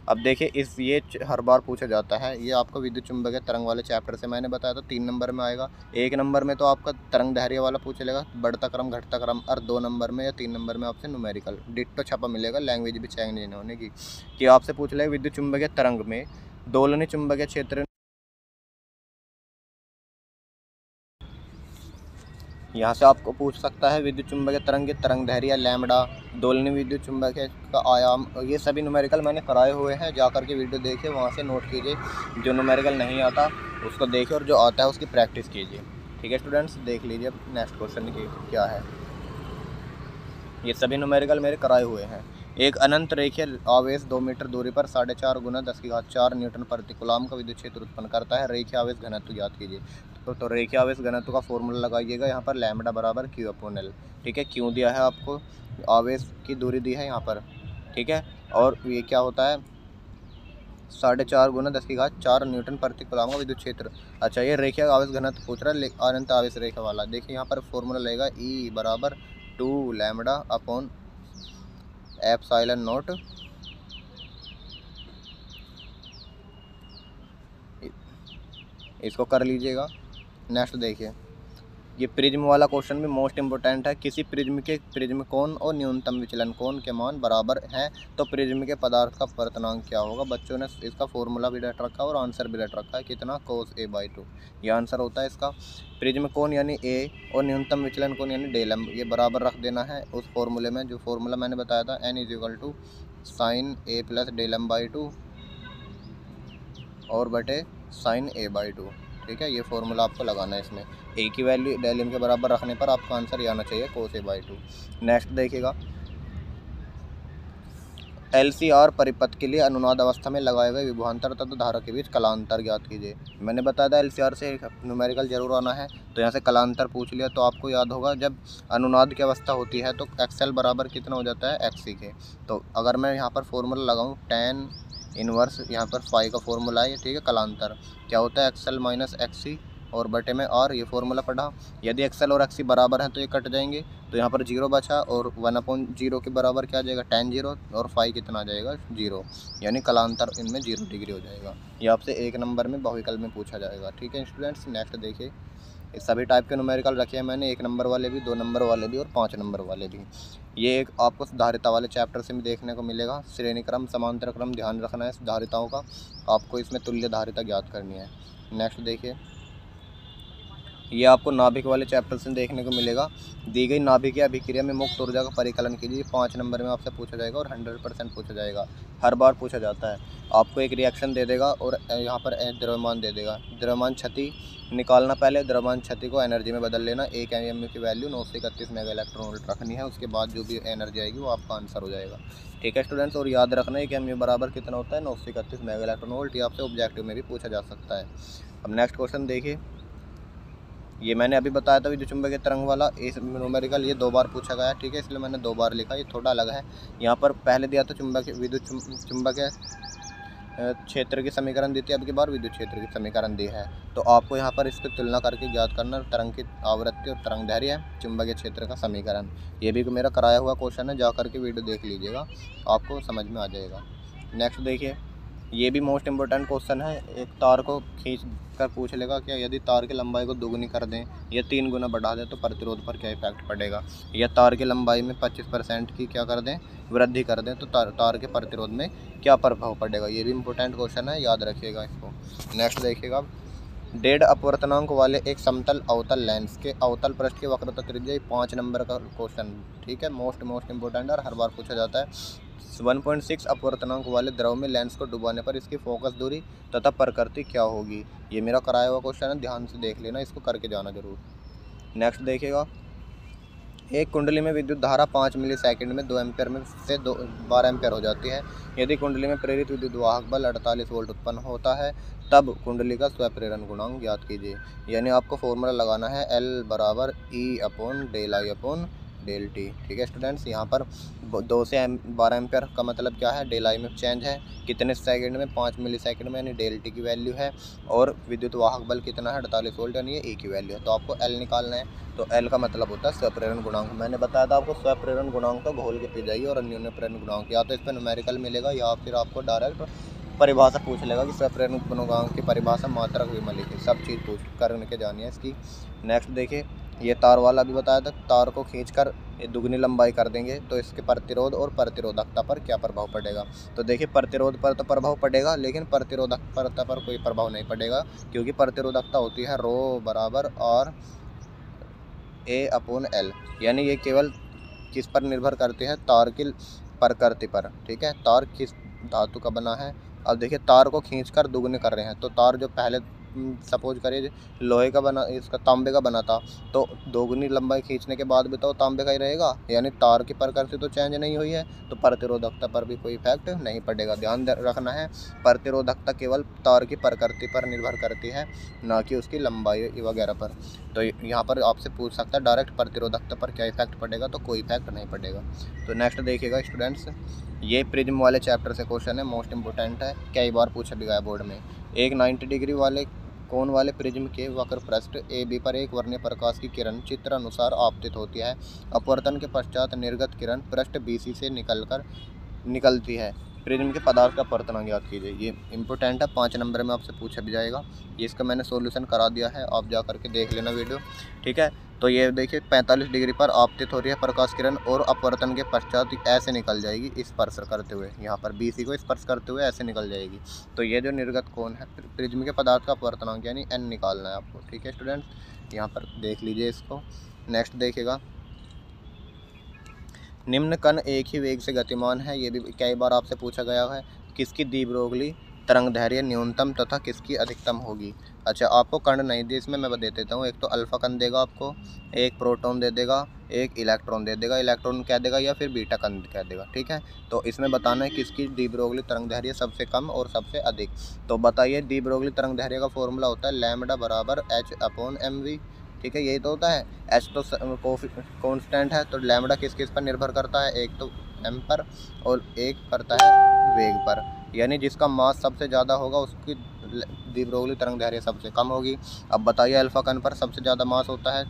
अब देखिए, ये हर बार पूछा जाता है, ये आपको विद्युत चुंबकीय तरंग वाले चैप्टर से मैंने बताया था, 3 नंबर में आएगा। 1 नंबर में तो आपका तरंग दैर्घ्य वाला पूछ लेगा, बढ़ता क्रम घटता क्रम, और 2 नंबर में या 3 नंबर में आपसे न्यूमेरिकल डिट्टो छपा मिलेगा, लैंग्वेज भी चेंज नहीं होने की, कि आपसे पूछ लेगा विद्युत चुंबकीय तरंग में दोलनी चुंबकीय क्षेत्र, यहाँ से आपको पूछ सकता है विद्युत चुंबकीय तरंग की तरंग दैर्घ्य या लैम्बडा, दोलनी विद्युत चुंबकीय का आयाम। ये सभी न्यूमेरिकल मैंने कराए हुए हैं, जाकर के वीडियो देखिए, वहाँ से नोट कीजिए। जो न्यूमेरिकल नहीं आता उसको देखिए और जो आता है उसकी प्रैक्टिस कीजिए। ठीक है स्टूडेंट्स, देख लीजिए नेक्स्ट क्वेश्चन की क्या है। ये सभी न्यूमेरिकल मेरे कराए हुए हैं। एक अनंत रेखीय आवेश 2 मीटर दूरी पर 4.5 × 10⁴ न्यूटन प्रति कूलम का विद्युत क्षेत्र उत्पन्न करता है। रेखीय आवेश घनत्व ज्ञात कीजिए। तो रेखीय आवेश घनत्व का फॉर्मूला लगाइएगा यहाँ पर, लैम्बडा बराबर Q/L। ठीक है, क्यों दिया है आपको, आवेश की दूरी दी है यहाँ पर। ठीक है, और ये क्या होता है, 4.5 × 10⁴ न्यूटन प्रति कूलम का विद्युत क्षेत्र। अच्छा, ये रेखीय आवेश घनत्व पूछ रहा है, अनंत आवेश रेखा वाला। देखिए यहाँ पर फॉर्मूला लगेगा E बराबर 2 लैम्बडा अपॉन एप्सिलॉन नॉट इसको कर लीजिएगा। नेक्स्ट देखिए, ये प्रिज्म वाला क्वेश्चन भी मोस्ट इंपोर्टेंट है। किसी प्रिज्म कोण और न्यूनतम विचलन कोण के मान बराबर हैं तो प्रिज्म के पदार्थ का अपवर्तनांक क्या होगा। बच्चों ने इसका फॉर्मूला भी रट रखा है और आंसर भी रट रखा है, कितना, cos a/2। ये आंसर होता है इसका। प्रिज्म कोण यानी a और न्यूनतम विचलन कोण यानी डेल m, ये बराबर रख देना है उस फॉर्मूले में, जो फॉर्मूला मैंने बताया था, n = sin a + del m/2 और बटे sin a/2। ठीक है, ये फॉर्मूला आपको लगाना है इसमें। ए की वैल्यू डेल एम के बराबर रखने पर आपका आंसर ये आना चाहिए, cos a/2। नेक्स्ट देखिएगा, LCR परिपथ के लिए अनुनाद अवस्था में लगाए गए विभवांतर तथा धारा के बीच कलांतर ज्ञात कीजिए। मैंने बताया था LCR से न्यूमेरिकल जरूर आना है, तो यहाँ से कलांतर पूछ लिया तो आपको याद होगा, जब अनुनाद की अवस्था होती है तो XL बराबर कितना हो जाता है, XC के। तो अगर मैं यहाँ पर फॉर्मूला लगाऊँ tan इनवर्स, यहाँ पर फाई का फॉर्मूला है, ठीक है, कलांतर क्या होता है, XL - XC और बटे में R, ये फॉर्मूला पढ़ा। यदि XL और XC बराबर हैं तो ये कट जाएंगे, तो यहाँ पर 0 बचा और 1/0 के बराबर क्या आ जाएगा, tan 0 और फाई कितना आ जाएगा, 0, यानी कलांतर इनमें 0 डिग्री हो जाएगा। ये आपसे 1 नंबर में बहुविकल्प में पूछा जाएगा। ठीक है स्टूडेंट्स, नेक्स्ट देखिए, इस सभी टाइप के न्यूमेरिकल रखे हैं मैंने, 1 नंबर वाले भी, 2 नंबर वाले भी और 5 नंबर वाले भी। ये एक आपको धारिता वाले चैप्टर से भी देखने को मिलेगा। श्रेणी क्रम, समांतर क्रम ध्यान रखना है धारिताओं का, आपको इसमें तुल्य धारिता ज्ञात करनी है। नेक्स्ट देखिए, ये आपको नाभिक वाले चैप्टर से देखने को मिलेगा। दी गई नाभिकीय अभिक्रिया में मुक्त ऊर्जा का परिकलन कीजिए। 5 नंबर में आपसे पूछा जाएगा और 100% पूछा जाएगा, हर बार पूछा जाता है। आपको एक रिएक्शन दे देगा और यहाँ पर द्रव्यमान दे देगा। द्रव्यमान क्षति निकालना, पहले द्रव्यमान क्षति को एनर्जी में बदल लेना। 1 AMU की वैल्यू 931 मेगा इलेक्ट्रॉन वोल्ट रखनी है, उसके बाद जो भी एनर्जी आएगी वो आपका आंसर हो जाएगा। ठीक है स्टूडेंट्स, और याद रखना है कि AMU बराबर कितना होता है, 931 मेगा इलेक्ट्रॉन वोल्ट। ये आपसे ऑब्जेक्टिव में भी पूछा जा सकता है। अब नेक्स्ट क्वेश्चन देखिए, ये मैंने अभी बताया था विद्युत चुंबकीय तरंग वाला, इस न्यूमेरिकल ये 2 बार पूछा गया है। ठीक है, इसलिए मैंने 2 बार लिखा, ये थोड़ा अलग है। यहाँ पर पहले दिया था विद्युत चुंबकीय क्षेत्र की समीकरण दी थी, अब की बार विद्युत क्षेत्र की समीकरण दी है। तो आपको यहाँ पर इसकी तुलना करके ज्ञात करना तरंग की आवृत्ति और तरंग दैर्घ्य, चुंबकीय क्षेत्र का समीकरण। ये भी मेरा कराया हुआ क्वेश्चन है, जा करके वीडियो देख लीजिएगा, आपको समझ में आ जाएगा। नेक्स्ट देखिए, ये भी मोस्ट इम्पोर्टेंट क्वेश्चन है। एक तार को खींच कर पूछ लेगा कि यदि तार की लंबाई को दोगुनी कर दें या 3 गुना बढ़ा दें तो प्रतिरोध पर क्या इफेक्ट पड़ेगा, या तार की लंबाई में 25% की क्या कर दें, वृद्धि कर दें तो तार के प्रतिरोध में क्या प्रभाव पड़ेगा। ये भी इम्पोर्टेंट क्वेश्चन है, याद रखिएगा इसको। नेक्स्ट देखिएगा, डेढ़ अपवर्तनांक वाले एक समतल अवतल लेंस के अवतल पृष्ठ की वक्रता त्रिज्या 5 नंबर का क्वेश्चन। ठीक है, मोस्ट इम्पोर्टेंट और हर बार पूछा जाता है। 1.6 अपवर्तनांक वाले द्रव में लेंस को डुबाने पर इसकी फोकस दूरी तथा प्रकृति क्या होगी। ये मेरा कराया हुआ क्वेश्चन है, ध्यान से देख लेना, इसको करके जाना जरूर। नेक्स्ट देखिएगा, एक कुंडली में विद्युत धारा 5 मिलीसेकंड में 2 एम्पियर में से 12 एम्पियर हो जाती है। यदि कुंडली में प्रेरित विद्युत वाहक बल 48 वोल्ट उत्पन्न होता है, तब कुंडली का स्वप्रेरण गुणांक ज्ञात कीजिए। यानी आपको फॉर्मूला लगाना है L = E/del T। ठीक है स्टूडेंट्स, यहाँ पर 2 से 12 एम्पियर का मतलब क्या है, डेल आई में चेंज है, कितने सेकंड में, 5 मिलीसेकंड में, यानी डेल टी की वैल्यू है, और विद्युत वाहक बल कितना है, 48 वोल्ट, यानी ये E की वैल्यू है। तो आपको L निकालना है, तो L का मतलब होता है स्वप्रेरण गुणांक। मैंने बताया था आपको स्वप्रेरण गुणांक तो घोल के पी जाइए, और अन्योन्य प्रेरण गुणांक या तो इस पर न्यूमेरिकल मिलेगा या फिर आपको डायरेक्ट परिभाषा पूछ लेगा कि स्वप्रेरण गुणांक की परिभाषा, मात्रक, विमलिक, सब चीज़ पूछ करके जानी है इसकी। नेक्स्ट देखिए, ये तार वाला भी बताया था, तार को खींचकर दुगनी लंबाई कर देंगे तो इसके प्रतिरोध और प्रतिरोधकता पर क्या प्रभाव पड़ेगा। तो देखिए, प्रतिरोध पर तो प्रभाव पड़ेगा, लेकिन प्रतिरोधकता पर कोई प्रभाव नहीं पड़ेगा, क्योंकि प्रतिरोधकता होती है ρ = RA/L। यानी ये केवल किस पर निर्भर करते हैं, तार की प्रकृति पर। ठीक है, तार किस धातु का बना है। अब देखिए, तार को खींचकर दुगने कर रहे हैं, तो तार जो पहले सपोज करिए लोहे का बना, इसका तांबे का बना था, तो दोगुनी लंबाई खींचने के बाद भी तो तांबे का ही रहेगा, यानी तार की प्रकृति तो चेंज नहीं हुई है, तो प्रतिरोधकता पर भी कोई इफेक्ट नहीं पड़ेगा। ध्यान रखना है, प्रतिरोधकता केवल तार की प्रकृति पर निर्भर करती है, ना कि उसकी लंबाई वगैरह पर। तो यहाँ पर आपसे पूछ सकता है डायरेक्ट प्रतिरोधकता पर क्या इफेक्ट पड़ेगा, तो कोई इफेक्ट नहीं पड़ेगा। तो नेक्स्ट देखिएगा स्टूडेंट्स, ये प्रिज्म वाले चैप्टर से क्वेश्चन है, मोस्ट इंपोर्टेंट है, कई बार पूछा भी गया बोर्ड में। एक 90 डिग्री वाले कोण वाले प्रिज्म के वक्र पृष्ठ AB पर एक वर्णीय प्रकाश की किरण चित्र अनुसार आपतित होती है। अपवर्तन के पश्चात निर्गत किरण पृष्ठ BC से निकलती है। प्रिज्म के पदार्थ का अपवर्तनांक ज्ञात कीजिए। ये इंपॉर्टेंट है, 5 नंबर में आपसे पूछा भी जाएगा। ये इसका मैंने सॉल्यूशन करा दिया है, आप जा करके देख लेना वीडियो, ठीक है। तो ये देखिए 45 डिग्री पर आपतित हो रही है प्रकाश किरण और अपवर्तन के पश्चात ऐसे निकल जाएगी स्पर्श करते हुए, यहाँ पर BC को स्पर्श करते हुए ऐसे निकल जाएगी। तो ये जो निर्गत कोण है प्रिज्म के पदार्थ का अपवर्तनांक यानी n निकालना है आपको, ठीक है स्टूडेंट्स। यहाँ पर देख लीजिए इसको। नेक्स्ट देखिएगा, निम्न कण एक ही वेग से गतिमान है। ये भी कई बार आपसे पूछा गया है। किसकी द्विब्रोगली तरंगदैर्घ्य न्यूनतम तथा किसकी अधिकतम होगी। अच्छा, आपको कण नहीं दिए, इसमें मैं बता देता हूँ। एक तो अल्फा कण देगा आपको, एक प्रोटॉन दे देगा, एक इलेक्ट्रॉन दे देगा। इलेक्ट्रॉन कह देगा या फिर बीटा कण कह देगा, ठीक है। तो इसमें बताना है किसकी द्विब्रोगली तरंगदैर्घ्य सबसे कम और सबसे अधिक। तो बताइए, द्विब्रोगली तरंगदैर्घ्य का फॉर्मूला होता है लैम्बडा बराबर h/mv, ठीक है। यही तो होता है। एच तो कांस्टेंट है, तो लैम्बडा किस किस पर निर्भर करता है, एक तो m पर और एक करता है वेग पर। यानी जिसका मास सबसे ज़्यादा होगा उसकी द्विब्रोगली तरंगदैर्घ्य सबसे कम होगी। अब बताइए, अल्फा कण पर सबसे ज़्यादा मास होता है,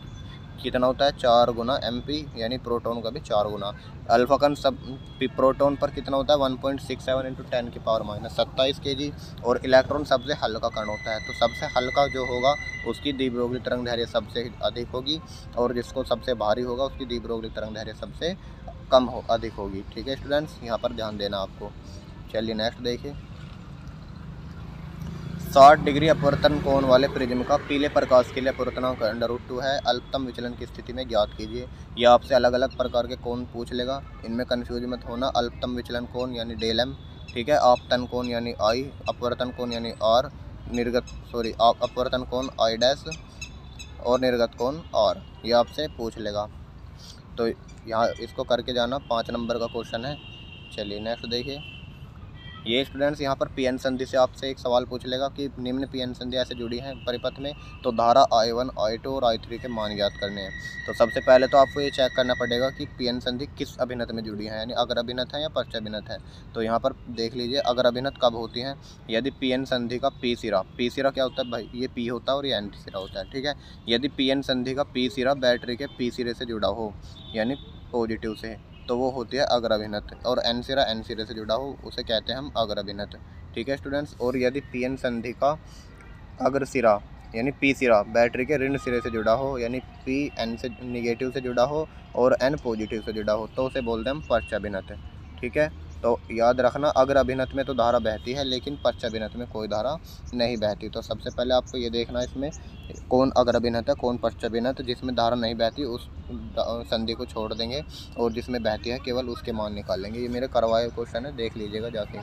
कितना होता है, 4 गुना mp, यानी प्रोटॉन का भी 4 गुना। अल्फा कण सब प्रोटॉन पर कितना होता है, 1.67 × 10⁻27 kg। और इलेक्ट्रॉन सबसे हल्का कण होता है, तो सबसे हल्का जो होगा उसकी द्विब्रोगली तरंगदैर्घ्य सबसे अधिक होगी, और जिसको सबसे भारी होगा उसकी द्विब्रोगली तरंगदैर्घ्य सबसे अधिक होगी, ठीक है स्टूडेंट्स। यहाँ पर ध्यान देना आपको। चलिए नेक्स्ट देखिए, 60 डिग्री अपवर्तन कोण वाले प्रिज्म का पीले प्रकाश के लिए अपवर्तनांक √2 है। अल्पतम विचलन की स्थिति में ज्ञात कीजिए। यह आपसे अलग अलग प्रकार के कोण पूछ लेगा, इनमें कंफ्यूज मत होना। अल्पतम विचलन कोण यानी ΔM, ठीक है। आपतन कोण यानी I, अपवर्तन कोण यानी R, अपवर्तन कोण I' और निर्गत कोण R, ये आपसे पूछ लेगा। तो यहाँ इसको करके जाना, 5 नंबर का क्वेश्चन है। चलिए नेक्स्ट देखिए, ये स्टूडेंट्स यहाँ पर पीएन संधि से आपसे एक सवाल पूछ लेगा कि निम्न पीएन संधि ऐसे जुड़ी हैं परिपथ में, तो धारा I1, I2 और I3 के मान ज्ञात करने हैं। तो सबसे पहले तो आपको ये चेक करना पड़ेगा कि पीएन संधि किस अभिनत में जुड़ी है, यानी अग्र अभिनत है या पश्च अभिनत है। तो यहाँ पर देख लीजिए, अग्र अभिनत कब होती हैं, यदि पीएन संधि का पी सिरा क्या होता है भाई, ये पी होता है और ये एन सिरा होता है, ठीक है। यदि पीएन संधि का पी सिरा बैटरी के पी सिरे से जुड़ा हो, यानी पॉजिटिव से, तो वो होती है अग्र अभिनत। और एन सिरे से जुड़ा हो उसे कहते हैं हम अग्र अभिनत, ठीक है स्टूडेंट्स। और यदि पीएन संधि का अग्र सिरा यानी पी सिरा बैटरी के ऋण सिरे से जुड़ा हो, यानी पी एन से निगेटिव से जुड़ा हो और एन पॉजिटिव से जुड़ा हो, तो उसे बोलते हैं हम पश्च अभिनत, ठीक है। तो याद रखना, अग्र अभिनत में तो धारा बहती है लेकिन पश्च अभिनत में कोई धारा नहीं बहती। तो सबसे पहले आपको ये देखना है इसमें कौन अग्र अभिनत है कौन पश्च अभिनत। जिसमें धारा नहीं बहती उस संधि को छोड़ देंगे और जिसमें बहती है केवल उसके मान निकालेंगे। ये मेरे करवाए क्वेश्चन है, देख लीजिएगा जाके।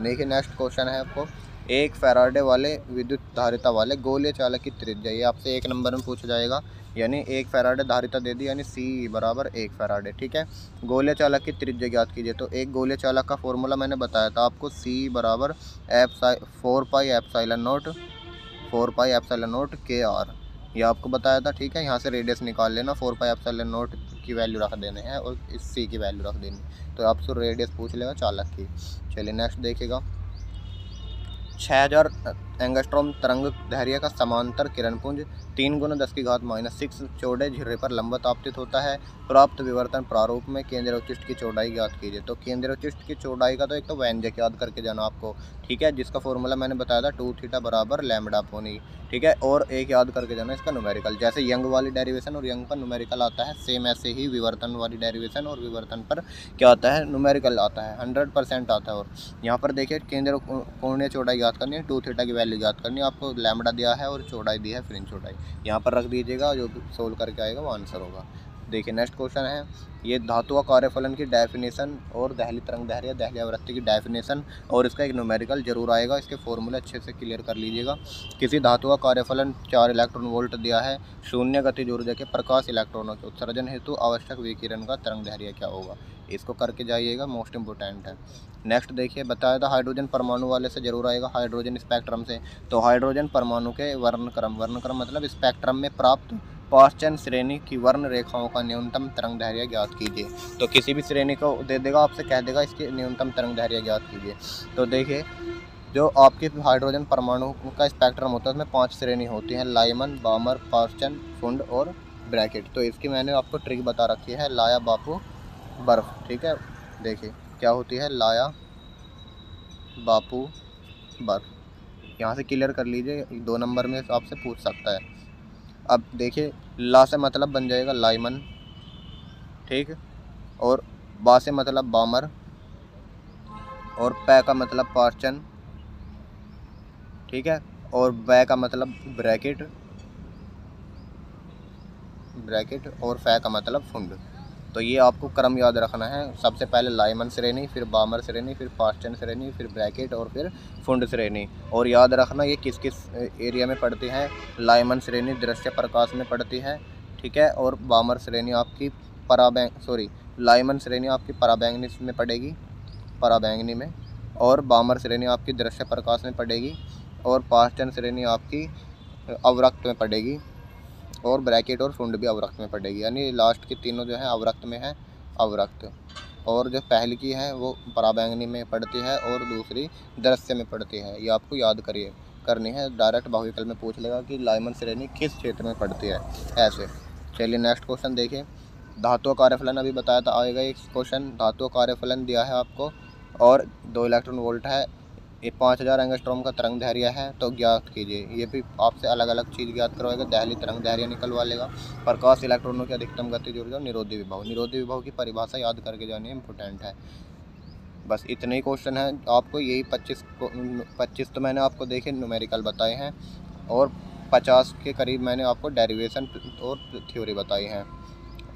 देखिए नेक्स्ट क्वेश्चन है आपको, 1 फैराडे वाले विद्युत धारिता वाले गोलीय चालक की त्रिज्या, ये आपसे 1 नंबर में पूछा जाएगा। यानी 1 फैराडे धारिता दे दी, यानी C बराबर 1 फैराडे, ठीक है। गोलीय चालक की त्रिज्या ज्ञात कीजिए। तो एक गोलीय चालक का फॉर्मूला मैंने बताया था आपको, C बराबर 4πε0 KR, ये आपको बताया था, ठीक है। यहाँ से रेडियस निकाल लेना, 4πε0 की वैल्यू रख देने हैं और इस C की वैल्यू रख देनी, तो आपसे रेडियस पूछ लेगा चालक की। चलिए नेक्स्ट देखिएगा, 6000 एंगस्ट्रॉम तरंग दैर्घ्य का समांतर किरणपुंज 3 × 10⁻⁶ चौड़े झिर्रे पर लंबवत आपतित होता है। प्राप्त विवर्तन प्रारूप में केंद्र उच्चिष्ट की चौड़ाई ज्ञात कीजिए। तो केंद्र उच्चिष्ट की चौड़ाई का तो एक तो व्यंजक याद करके जाना आपको, ठीक है, जिसका फॉर्मूला मैंने बताया था 2θ बराबर λ/e, ठीक है। और एक याद करके जाना इसका न्यूमेरिकल, जैसे यंग वाली डेरिवेशन और यंग पर न्यूमेरिकल आता है, सेम ऐसे ही विवर्तन वाली डेरिवेशन और विवर्तन पर क्या आता है, न्यूमेरिकल आता है, 100% आता है। और यहाँ पर देखिए केंद्र कोणीय चौड़ाई ज्ञात करनी है, 2θ की वैल्यू ज्ञात करनी है। आपको लैम्बडा दिया है और चौड़ाई दी है, फ्रिंज चौड़ाई यहाँ पर रख दीजिएगा, जो सोल्व करके आएगा वो आंसर होगा। देखिए नेक्स्ट क्वेश्चन है, ये धातु का कार्यफलन की डेफिनेशन और दहली तरंगदैर्घ्य दहली आवृत्ति की डेफिनेशन और इसका एक न्यूमेरिकल जरूर आएगा, इसके फॉर्मूले अच्छे से क्लियर कर लीजिएगा। किसी धातु का कार्यफलन 4 इलेक्ट्रॉन वोल्ट दिया है, शून्य गतिज ऊर्जा के प्रकाश इलेक्ट्रॉनों के उत्सर्जन हेतु आवश्यक विकिरण का तरंगदैर्घ्य क्या होगा, इसको करके जाइएगा, मोस्ट इंपोर्टेंट है। नेक्स्ट देखिए, बताया था हाइड्रोजन परमाणु वाले से जरूर आएगा, हाइड्रोजन स्पेक्ट्रम से। तो हाइड्रोजन परमाणु के वर्णक्रम मतलब स्पेक्ट्रम में प्राप्त पाँचन श्रेणी की वर्ण रेखाओं का न्यूनतम तरंगदैर्घ्य ज्ञात कीजिए। तो किसी भी श्रेणी को दे देगा, आपसे कह देगा इसकी न्यूनतम तरंगदैर्घ्य ज्ञात कीजिए। तो देखिए जो आपके हाइड्रोजन परमाणु का स्पेक्ट्रम होता है उसमें 5 श्रेणी होती हैं, लाइमन, बामर, पार्चन, फुंड और ब्रैकेट। तो इसकी मैंने आपको ट्रिक बता रखी है, लाया, बापू, बर्फ। ठीक है, देखिए क्या होती है लाया, बापू, बर्फ। यहाँ से क्लियर कर लीजिए, 2 नंबर में आपसे पूछ सकता है। अब देखिए ला से मतलब बन जाएगा लाइमन, ठीक, और बा से मतलब बामर, और पै का मतलब पार्चन, ठीक है, और बै का मतलब ब्रैकेट, और फै का मतलब फुंड। तो ये आपको क्रम याद रखना है, सबसे पहले लाइमन श्रेणी, फिर बामर श्रेणी, फिर पार्चन श्रेणी, फिर ब्रैकेट और फिर फुंड श्रेणी। और याद रखना ये किस किस एरिया में पड़ती है। लाइमन श्रेणी दृश्य प्रकाश में पड़ती है, ठीक है, और बामर श्रेणी आपकी लाइमन श्रेणी आपकी पराबैंगनी में पड़ेगी, पराबैंगनी में, और बामर श्रेणी आपकी दृश्य प्रकाश में पड़ेगी, और पार्चन श्रेणी आपकी अवरक्त में पड़ेगी, और ब्रैकेट और फुंड भी अवरक्त में पड़ेगी। यानी लास्ट की तीनों जो है अवरक्त में है, अवरक्त। और जो पहली की है वो पराबैंगनी में पड़ती है और दूसरी दृश्य में पड़ती है। ये आपको याद करनी है, डायरेक्ट बहुविकल्प में पूछ लेगा कि लाइमन श्रेणी किस क्षेत्र में पड़ती है, ऐसे। चलिए नेक्स्ट क्वेश्चन देखिए। धातुओं का कार्यफलन अभी बताया था, आएगा एक क्वेश्चन। धातुओं का कार्यफलन दिया है आपको और 2 इलेक्ट्रॉन वोल्ट है, ये 5000 एंगस्ट्रॉम का तरंग दैर्घ्य है, तो ज्ञात कीजिए। ये भी आपसे अलग अलग चीज़ ज्ञात करवाएगा, दहली तरंग दैर्घ्य निकलवा लेगा। प्रकाश इलेक्ट्रॉनों की अधिकतम गति ऊर्जा, निरोधी विभव। निरोधी विभव की परिभाषा याद करके जानी इम्पोर्टेंट है। बस इतने ही क्वेश्चन हैं आपको, यही 25 तो मैंने आपको देखे न्यूमेरिकल बताए हैं, और 50 के करीब मैंने आपको डेरिवेशन और थ्योरी बताई हैं।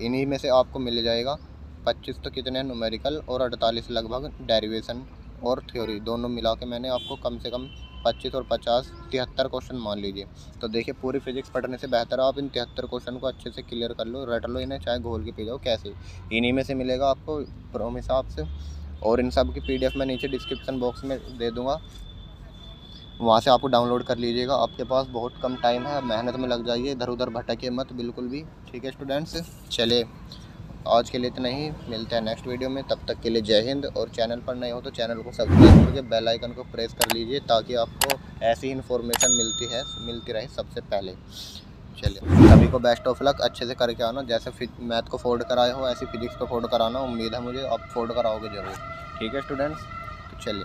इन्हीं में से आपको मिल जाएगा 25 तो कितने हैं न्यूमेरिकल, और 48 लगभग डेरिवेशन और थ्योरी, दोनों मिला के मैंने आपको कम से कम 25 और 50 73 क्वेश्चन मान लीजिए। तो देखिए पूरी फिजिक्स पढ़ने से बेहतर आप इन 73 क्वेश्चन को अच्छे से क्लियर कर लो, रट लो इन्हें, चाहे घोल के पी जाओ कैसे। इन्हीं में से मिलेगा आपको प्रोम हिसाब से, और इन सब की PDF मैं नीचे डिस्क्रिप्शन बॉक्स में दे दूँगा, वहाँ से आपको डाउनलोड कर लीजिएगा। आपके पास बहुत कम टाइम है, मेहनत में लग जाइए, इधर उधर भटकिए मत बिल्कुल भी। ठीक है स्टूडेंट्स, चलिए आज के लिए इतना ही, मिलते हैं नेक्स्ट वीडियो में। तब तक के लिए जय हिंद। और चैनल पर नए हो तो चैनल को सब्सक्राइब करके बेल आइकन को प्रेस कर लीजिए, ताकि आपको ऐसी इन्फॉर्मेशन मिलती रहे सबसे पहले। चलिए सभी को बेस्ट ऑफ लक, अच्छे से करके आना। जैसे मैथ को फोल्ड कराए हो ऐसे फिजिक्स को फोल्ड कराना, उम्मीद है मुझे आप फोल्ड कराओगे ज़रूर। ठीक है स्टूडेंट्स, तो चलिए।